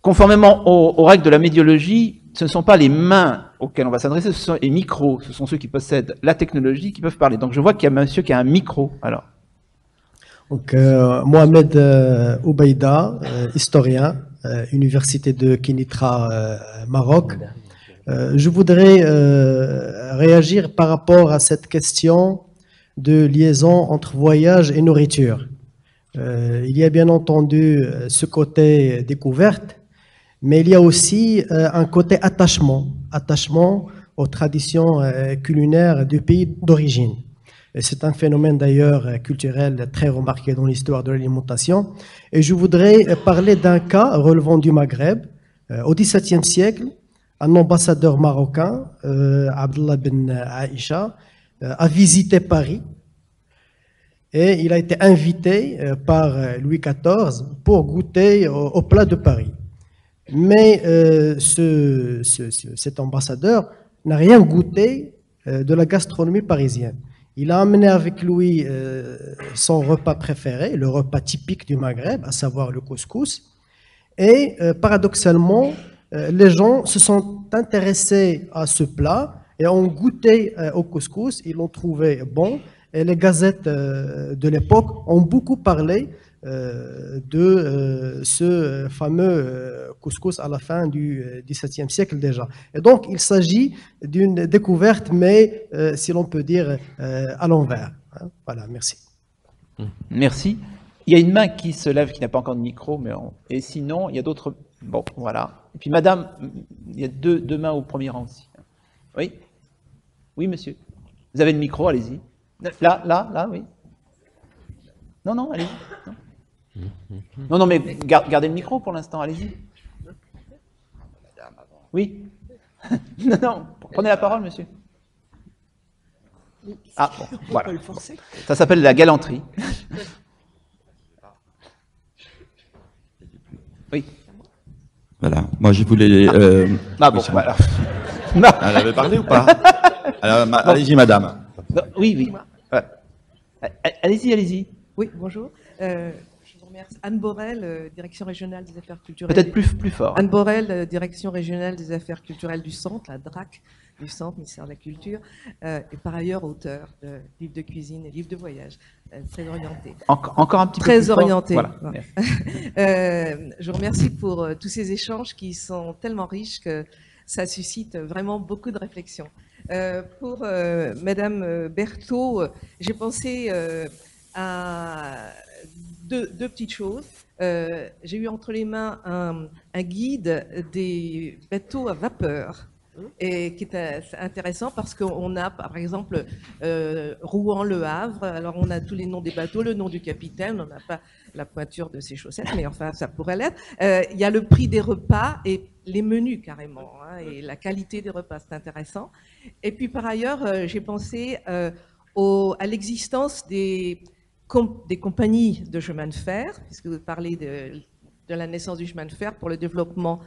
conformément aux règles de la médiologie, ce ne sont pas les mains auxquelles on va s'adresser, ce sont les micros. Ce sont ceux qui possèdent la technologie qui peuvent parler. Donc, je vois qu'il y a un monsieur qui a un micro. Alors. Donc, Mohamed Oubaïda, historien, Université de Kénitra, Maroc. Je voudrais réagir par rapport à cette question de liaison entre voyage et nourriture. Il y a bien entendu ce côté découverte, mais il y a aussi un côté attachement aux traditions culinaires du pays d'origine. C'est un phénomène d'ailleurs culturel très remarqué dans l'histoire de l'alimentation. Et je voudrais parler d'un cas relevant du Maghreb. Au XVIIe siècle, un ambassadeur marocain, Abdullah Ben Aïcha, a visité Paris et il a été invité par Louis XIV pour goûter au plat de Paris. Mais cet ambassadeur n'a rien goûté de la gastronomie parisienne. Il a amené avec lui son repas préféré, le repas typique du Maghreb, à savoir le couscous. Et paradoxalement, les gens se sont intéressés à ce plat et ont goûté au couscous, ils l'ont trouvé bon. Et les gazettes de l'époque ont beaucoup parlé de ce fameux couscous à la fin du XVIIe siècle déjà. Et donc, il s'agit d'une découverte, mais si l'on peut dire à l'envers. Voilà, merci. Merci. Il y a une main qui se lève, qui n'a pas encore de micro, mais et sinon, il y a d'autres... Bon, voilà. Et puis, madame, il y a deux mains au premier rang aussi. Oui? Oui, monsieur. Vous avez le micro, allez-y. Là, oui. Non, allez-y. Non, mais gardez le micro pour l'instant, allez-y. Oui. Non, prenez la parole, monsieur. Ah, bon, voilà. Ça s'appelle la galanterie. Oui. Voilà, moi je voulais... Ah bon, voilà. Elle avait parlé ou pas? Alors, allez-y, madame. Non, oui. Allez-y. Oui, bonjour. Je vous remercie. Anne Borel, Direction régionale des affaires culturelles. Peut-être plus fort. Anne Borel, Direction régionale des affaires culturelles du Centre, la DRAC du Centre, ministère de la Culture, et par ailleurs auteur de livres de cuisine et livres de voyage, très orienté. Encore un petit peu très plus orienté. Fort. Voilà. Je vous remercie pour tous ces échanges qui sont tellement riches que ça suscite vraiment beaucoup de réflexions. Pour Madame Berthaud, j'ai pensé à deux petites choses. J'ai eu entre les mains un guide des bateaux à vapeur, et qui est intéressant parce qu'on a, par exemple, Rouen-Le Havre, alors on a tous les noms des bateaux, le nom du capitaine, on n'a pas la pointure de ses chaussettes, mais enfin, ça pourrait l'être. Il y a le prix des repas et les menus, carrément, et la qualité des repas, c'est intéressant. Et puis, par ailleurs, j'ai pensé à l'existence des compagnies de chemin de fer, puisque vous parlez de la naissance du chemin de fer pour le développement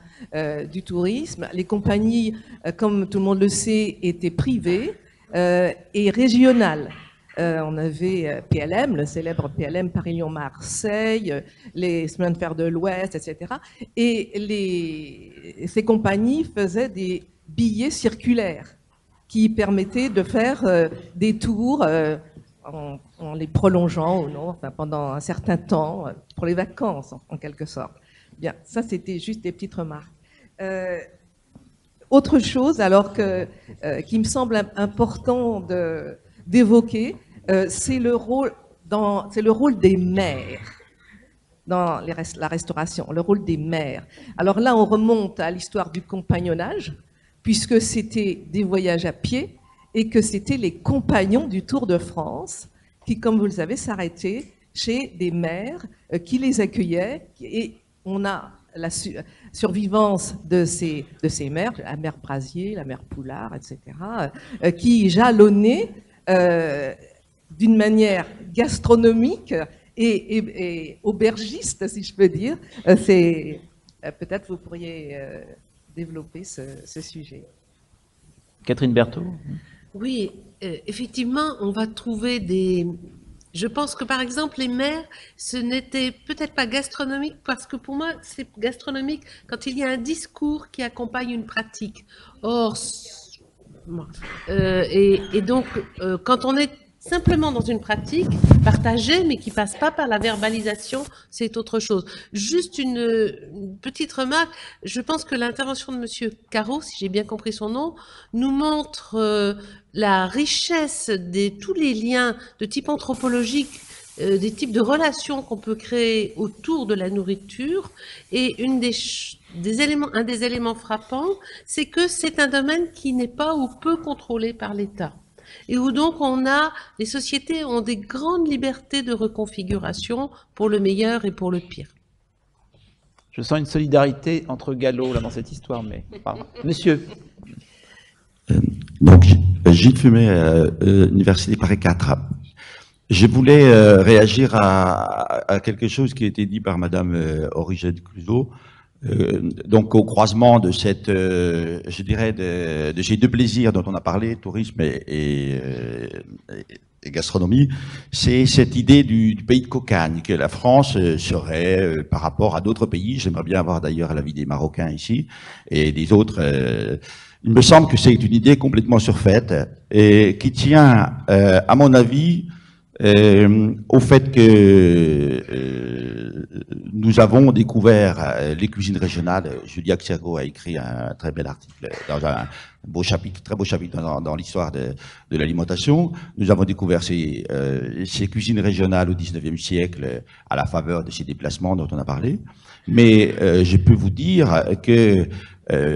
du tourisme. Les compagnies, comme tout le monde le sait, étaient privées et régionales. On avait PLM, le célèbre PLM Paris-Lyon-Marseille, les chemins de fer de l'Ouest, etc. Et ces compagnies faisaient des billets circulaires qui permettaient de faire des tours en les prolongeant ou non, enfin, pendant un certain temps, pour les vacances, en quelque sorte. Bien, ça, c'était juste des petites remarques. Autre chose, alors qui me semble important d'évoquer, c'est le rôle des maires dans la restauration, le rôle des maires. Alors là, on remonte à l'histoire du compagnonnage, puisque c'était des voyages à pied, et que c'était les compagnons du Tour de France qui, comme vous le savez, s'arrêtaient chez des maires qui les accueillaient. Et on a la survivance de ces maires, la mère Brasier, la mère Poulard, etc., qui jalonnaient d'une manière gastronomique et aubergiste, si je peux dire. Peut-être vous pourriez développer ce sujet. Catherine Berthaud. Oui, effectivement, on va trouver des... Je pense que, par exemple, les maires, ce n'était peut-être pas gastronomique, parce que pour moi, c'est gastronomique quand il y a un discours qui accompagne une pratique. Or, et donc, quand on est simplement dans une pratique partagée, mais qui passe pas par la verbalisation, c'est autre chose. Juste une petite remarque. Je pense que l'intervention de Monsieur Caro, si j'ai bien compris son nom, nous montre la richesse de tous les liens de type anthropologique, des types de relations qu'on peut créer autour de la nourriture. Et un des éléments frappants, c'est que c'est un domaine qui n'est pas ou peu contrôlé par l'État. Et où donc les sociétés ont des grandes libertés de reconfiguration pour le meilleur et pour le pire. Je sens une solidarité entre Gallo là dans cette histoire, mais pardon. Monsieur. Donc, Gilles Fumet, Université Paris 4. Je voulais réagir à quelque chose qui a été dit par Madame Origène Cluzot. Donc au croisement de cette, je dirais, de ces deux plaisirs dont on a parlé, tourisme et gastronomie, c'est cette idée du pays de cocagne, que la France serait, par rapport à d'autres pays, j'aimerais bien avoir d'ailleurs l'avis des Marocains ici, et des autres, il me semble que c'est une idée complètement surfaite, et qui tient, à mon avis, au fait que nous avons découvert les cuisines régionales. Julia Xiago a écrit un très bel article dans un beau chapitre, très beau chapitre dans l'histoire de l'alimentation. Nous avons découvert ces cuisines régionales au XIXe siècle à la faveur de ces déplacements dont on a parlé. Mais je peux vous dire que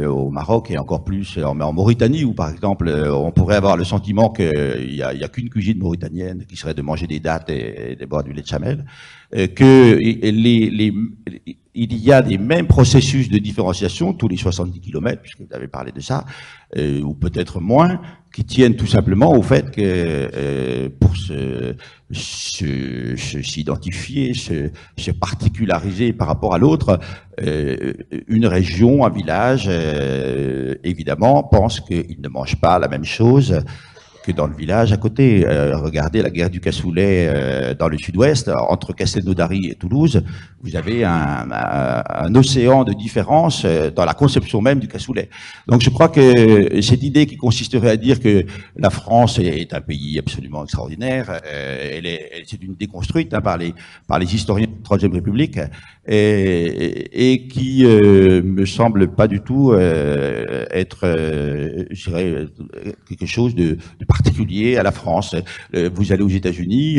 au Maroc et encore plus en Mauritanie, où par exemple on pourrait avoir le sentiment qu'il y a qu'une cuisine mauritanienne qui serait de manger des dattes et de boire du lait de chamel, que il y a les mêmes processus de différenciation tous les 70 km, puisque vous avez parlé de ça, ou peut-être moins, qui tiennent tout simplement au fait que pour s'identifier, se particulariser par rapport à l'autre, une région, un village, évidemment, pense qu'il ne mange pas la même chose que dans le village à côté. Regardez la guerre du cassoulet dans le sud-ouest, entre Castelnaudary et Toulouse, vous avez un océan de différence dans la conception même du cassoulet. Donc je crois que cette idée qui consisterait à dire que la France est un pays absolument extraordinaire, c'est une déconstruite par les historiens de la Troisième République, et qui me semble pas du tout être, je dirais, quelque chose de particulier à la France. Vous allez aux États-Unis,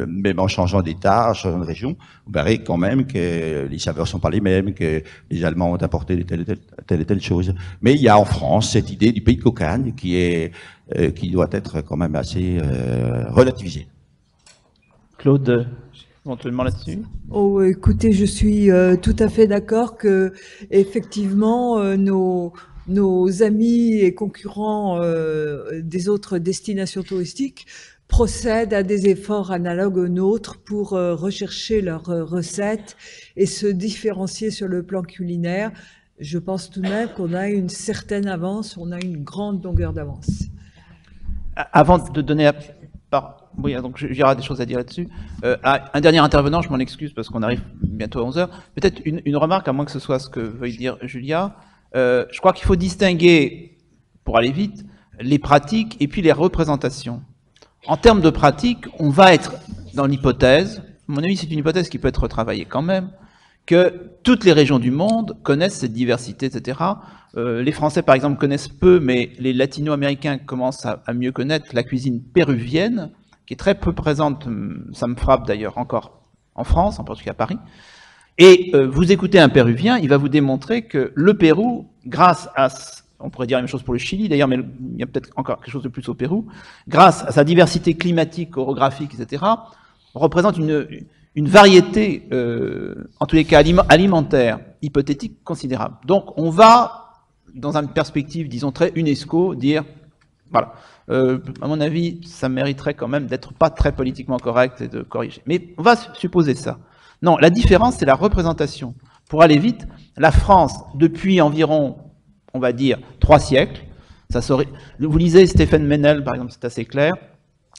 même en changeant d'État, en changeant de région, vous verrez quand même que les saveurs sont pas les mêmes, que les Allemands ont apporté telle et telle chose. Mais il y a en France cette idée du pays de cocagne qui doit être quand même assez relativisée. Claude, éventuellement là-dessus? Oh, écoutez, je suis tout à fait d'accord que effectivement nos amis et concurrents des autres destinations touristiques procèdent à des efforts analogues aux nôtres pour rechercher leurs recettes et se différencier sur le plan culinaire. Je pense tout de même qu'on a une certaine avance, on a une grande longueur d'avance. Avant de donner oui, donc il y aura des choses à dire là-dessus. Un dernier intervenant, je m'en excuse parce qu'on arrive bientôt à 11h. Peut-être une remarque, à moins que ce soit ce que veuille dire Julia. Je crois qu'il faut distinguer, pour aller vite, les pratiques et puis les représentations. En termes de pratiques, on va être dans l'hypothèse, à mon avis c'est une hypothèse qui peut être retravaillée quand même, que toutes les régions du monde connaissent cette diversité, etc. Les Français par exemple connaissent peu, mais les Latino-Américains commencent à mieux connaître la cuisine péruvienne, qui est très peu présente, ça me frappe d'ailleurs encore en France, en particulier à Paris. Et vous écoutez un Péruvien, il va vous démontrer que le Pérou, grâce à, on pourrait dire la même chose pour le Chili d'ailleurs, mais il y a peut-être encore quelque chose de plus au Pérou, grâce à sa diversité climatique, orographique, etc., représente une variété, en tous les cas alimentaire, hypothétique, considérable. Donc on va, dans une perspective, disons, très UNESCO, dire, voilà, à mon avis, ça mériterait quand même d'être pas très politiquement correct et de corriger. Mais on va supposer ça. Non, la différence, c'est la représentation. Pour aller vite, la France, depuis environ, on va dire, 3 siècles, vous lisez Stéphane Meynell, par exemple, c'est assez clair,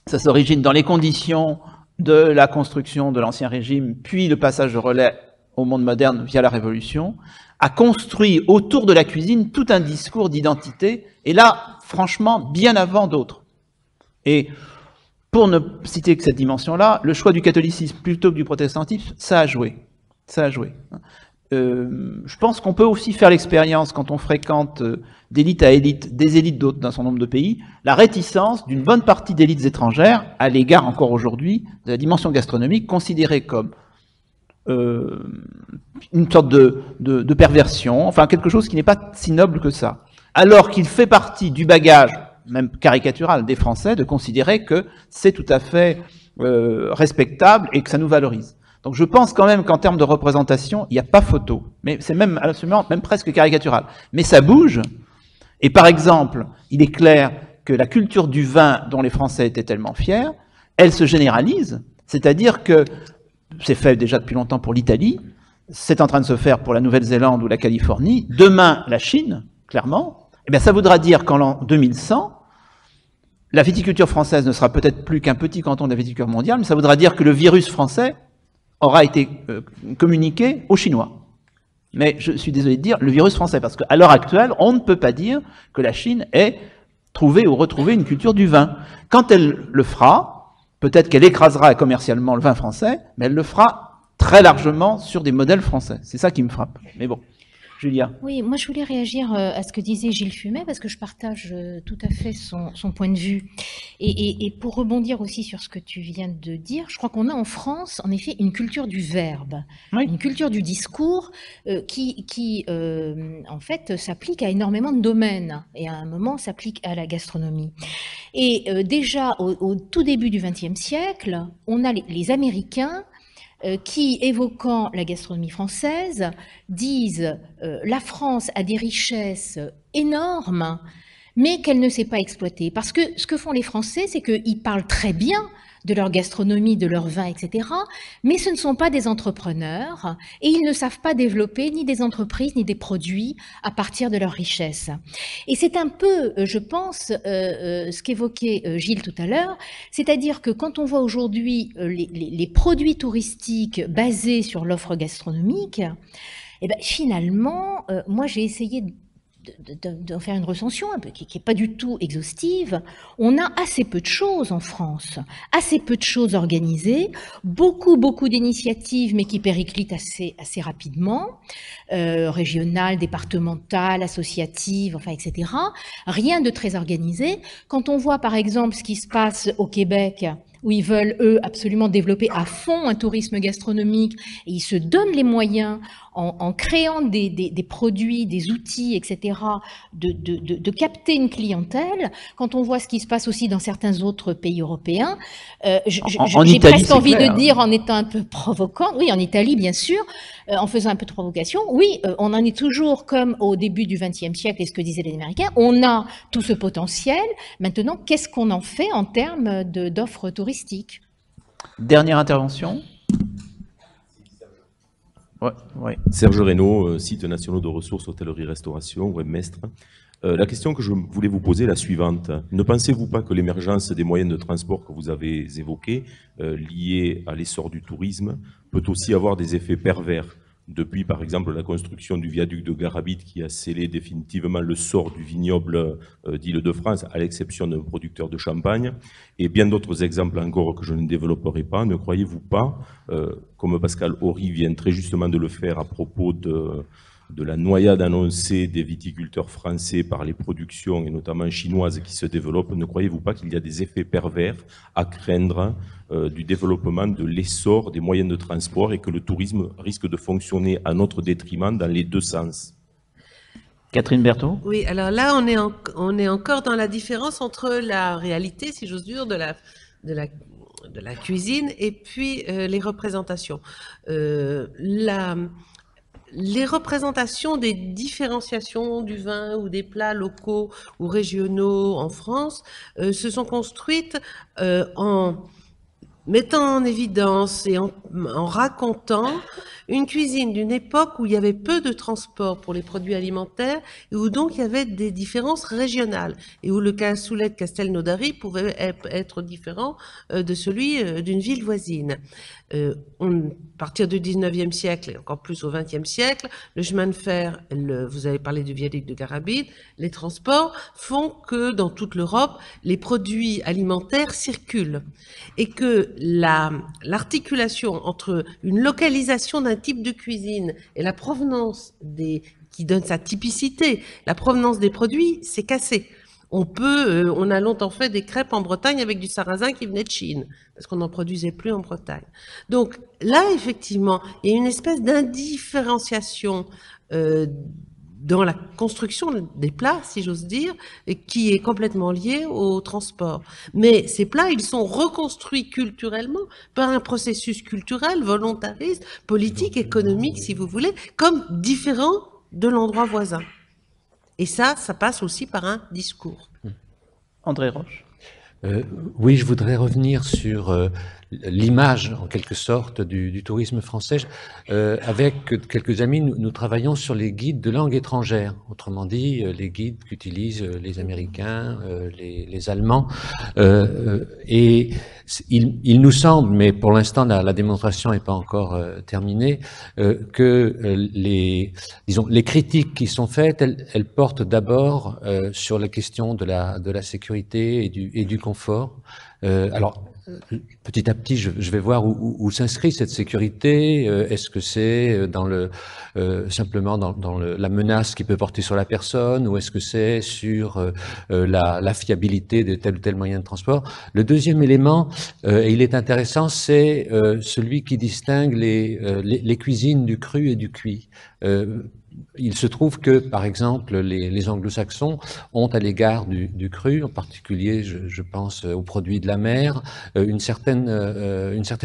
ça s'origine dans les conditions de la construction de l'Ancien Régime, puis le passage de relais au monde moderne via la Révolution, a construit autour de la cuisine tout un discours d'identité, et là, franchement, bien avant d'autres. Et pour ne citer que cette dimension-là, le choix du catholicisme plutôt que du protestantisme, ça a joué. Ça a joué. Je pense qu'on peut aussi faire l'expérience, quand on fréquente d'élite à élite, des élites d'autres d'un certain nombre de pays, la réticence d'une bonne partie d'élites étrangères à l'égard, encore aujourd'hui, de la dimension gastronomique, considérée comme une sorte de perversion, enfin quelque chose qui n'est pas si noble que ça. Alors qu'il fait partie du bagage, même caricatural, des Français, de considérer que c'est tout à fait respectable et que ça nous valorise. Donc je pense quand même qu'en termes de représentation, il n'y a pas photo. Mais c'est même presque caricatural. Mais ça bouge. Et par exemple, il est clair que la culture du vin dont les Français étaient tellement fiers, elle se généralise. C'est-à-dire que c'est fait déjà depuis longtemps pour l'Italie, c'est en train de se faire pour la Nouvelle-Zélande ou la Californie, demain la Chine, clairement. Eh bien ça voudra dire qu'en l'an 2100, la viticulture française ne sera peut-être plus qu'un petit canton de la viticulture mondiale, mais ça voudra dire que le virus français aura été communiqué aux Chinois. Mais je suis désolé de dire le virus français, parce qu'à l'heure actuelle, on ne peut pas dire que la Chine ait trouvé ou retrouvé une culture du vin. Quand elle le fera, Peut-être qu'elle écrasera commercialement le vin français, mais elle le fera très largement sur des modèles français. C'est ça qui me frappe. Mais bon, Julia. Oui, moi je voulais réagir à ce que disait Gilles Fumet, parce que je partage tout à fait son point de vue. Et pour rebondir aussi sur ce que tu viens de dire, je crois qu'on a en France, en effet, une culture du verbe, Oui. une culture du discours qui en fait, s'applique à énormément de domaines, et à un moment s'applique à la gastronomie. Et déjà, au tout début du XXe siècle, on a les Américains qui, évoquant la gastronomie française, disent la France a des richesses énormes, mais qu'elle ne sait pas exploiter. Parce que ce que font les Français, c'est qu'ils parlent très bien de leur gastronomie, de leur vin, etc., mais ce ne sont pas des entrepreneurs et ils ne savent pas développer ni des entreprises ni des produits à partir de leurs richesses. Et c'est un peu, je pense, ce qu'évoquait Gilles tout à l'heure, c'est-à-dire que quand on voit aujourd'hui les produits touristiques basés sur l'offre gastronomique, eh ben, finalement, moi j'ai essayé de faire une recension un peu, qui n'est pas du tout exhaustive. On a assez peu de choses en France, assez peu de choses organisées, beaucoup d'initiatives, mais qui périclitent assez rapidement, régionales, départementales, associatives, enfin, etc. Rien de très organisé. Quand on voit, par exemple, ce qui se passe au Québec, où ils veulent, eux, absolument développer à fond un tourisme gastronomique, et ils se donnent les moyens, en créant des produits, des outils, etc., de capter une clientèle. Quand on voit ce qui se passe aussi dans certains autres pays européens, j'ai presque envie de dire, en étant un peu provocant, oui, en Italie, bien sûr, en faisant un peu de provocation, oui, on en est toujours comme au début du XXe siècle, et ce que disaient les Américains, on a tout ce potentiel. Maintenant, qu'est-ce qu'on en fait en termes d'offres touristiques? Dernière intervention. Ouais. Serge Reynaud, sites nationaux de ressources, hôtellerie-restauration, webmestre. La question que je voulais vous poser est la suivante. Ne pensez-vous pas que l'émergence des moyens de transport que vous avez évoqués, liés à l'essor du tourisme, peut aussi avoir des effets pervers? Depuis, par exemple, la construction du viaduc de Garabit qui a scellé définitivement le sort du vignoble d'Île-de-France, à l'exception d'un producteur de champagne, et bien d'autres exemples encore que je ne développerai pas. Ne croyez-vous pas, comme Pascal Horry vient très justement de le faire à propos de la noyade annoncée des viticulteurs français par les productions, et notamment chinoises, qui se développent, ne croyez-vous pas qu'il y a des effets pervers à craindre du développement de l'essor des moyens de transport et que le tourisme risque de fonctionner à notre détriment dans les deux sens? Catherine Berthaud? Oui, alors là, on est encore dans la différence entre la réalité, si j'ose dire, de la cuisine et puis les représentations. Les représentations des différenciations du vin ou des plats locaux ou régionaux en France se sont construites en mettant en évidence et en racontant une cuisine d'une époque où il y avait peu de transport pour les produits alimentaires et où donc il y avait des différences régionales et où le cassoulet de Castelnaudary pouvait être différent de celui d'une ville voisine. À partir du 19e siècle et encore plus au 20e siècle, le chemin de fer, vous avez parlé du viaduc de Garabit, les transports font que dans toute l'Europe, les produits alimentaires circulent et que l'articulation entre une localisation d'un type de cuisine et la provenance qui donne sa typicité, la provenance des produits, c'est cassé. On a longtemps fait des crêpes en Bretagne avec du sarrasin qui venait de Chine, parce qu'on n'en produisait plus en Bretagne. Donc là, effectivement, il y a une espèce d'indifférenciation dans la construction des plats, si j'ose dire, qui est complètement liée au transport. Mais ces plats, ils sont reconstruits culturellement par un processus culturel, volontariste, politique, économique, si vous voulez, comme différent de l'endroit voisin. Et ça passe aussi par un discours. André Roche. Oui, je voudrais revenir sur l'image, en quelque sorte, du tourisme français. Avec quelques amis, nous travaillons sur les guides de langue étrangère. Autrement dit, les guides qu'utilisent les Américains, les Allemands. Et il nous semble, mais pour l'instant, la démonstration n'est pas encore terminée, que les critiques qui sont faites, elles portent d'abord sur la question de la sécurité et du confort. Alors, petit à petit, je vais voir où s'inscrit cette sécurité. Est-ce que c'est simplement dans la menace qui peut porter sur la personne, ou est-ce que c'est sur la fiabilité de tel ou tel moyen de transport? Le deuxième élément, et il est intéressant, c'est celui qui distingue les cuisines du cru et du cuit. Il se trouve que, par exemple, les anglo-saxons ont à l'égard du cru, en particulier, je pense aux produits de la mer, une certaine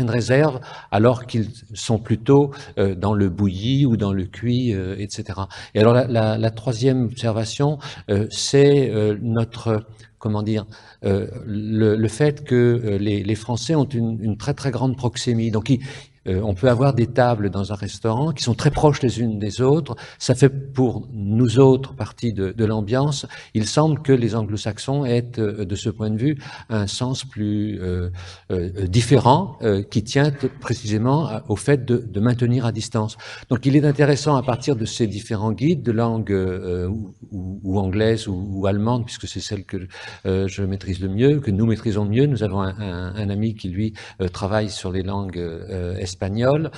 réserve, alors qu'ils sont plutôt dans le bouilli ou dans le cuit, etc. Et alors la troisième observation, c'est comment dire, le fait que les Français ont une très très grande proxémie. Donc on peut avoir des tables dans un restaurant qui sont très proches les unes des autres. Ça fait pour nous autres partie de l'ambiance. Il semble que les anglo-saxons aient, de ce point de vue, un sens plus différent qui tient précisément au fait de maintenir à distance. Donc il est intéressant, à partir de ces différents guides de langue ou anglaise ou allemande, puisque c'est celle que je maîtrise le mieux, que nous maîtrisons le mieux. Nous avons un ami qui, lui, travaille sur les langues espagnol,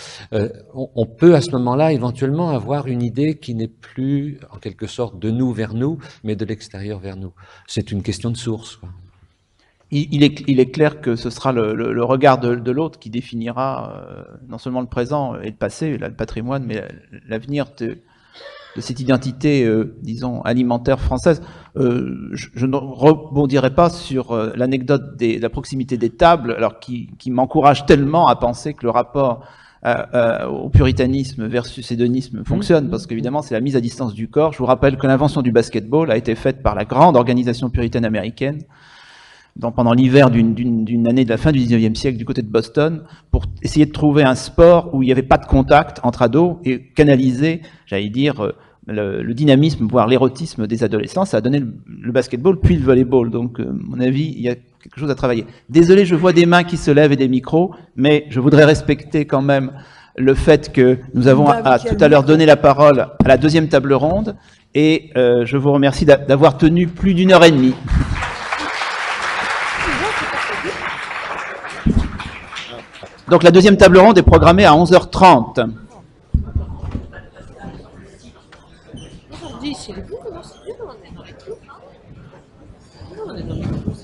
on peut à ce moment-là éventuellement avoir une idée qui n'est plus en quelque sorte de nous vers nous, mais de l'extérieur vers nous. C'est une question de source, quoi. Il est clair que ce sera le regard de l'autre qui définira non seulement le présent et le passé, le patrimoine, mais l'avenir de cette identité, disons, alimentaire française. Je ne rebondirai pas sur l'anecdote de la proximité des tables, alors qui m'encourage tellement à penser que le rapport au puritanisme versus hédonisme fonctionne, parce qu'évidemment, c'est la mise à distance du corps. Je vous rappelle que l'invention du basketball a été faite par la grande organisation puritaine américaine pendant l'hiver d'une année de la fin du 19e siècle du côté de Boston, pour essayer de trouver un sport où il n'y avait pas de contact entre ados et canaliser, j'allais dire, le dynamisme, voire l'érotisme des adolescents. Ça a donné le basketball, puis le volleyball. Donc, à mon avis, il y a quelque chose à travailler. Désolé, je vois des mains qui se lèvent et des micros, mais je voudrais respecter quand même le fait que nous avons tout à l'heure donné la parole à la deuxième table ronde, et je vous remercie d'avoir tenu plus d'1 heure et demie. Donc la deuxième table ronde est programmée à 11h30. Aujourd'hui, c'est le bout, non, c'est bien, on est dans les clous. Non, on est dans les clous.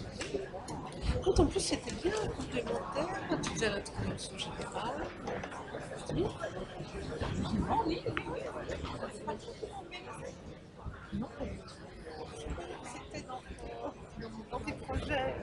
Quand en plus c'était bien complémentaire, quand tu faisais l'introduction générale. C'est bien. Oui. Non, c'était dans tes projets.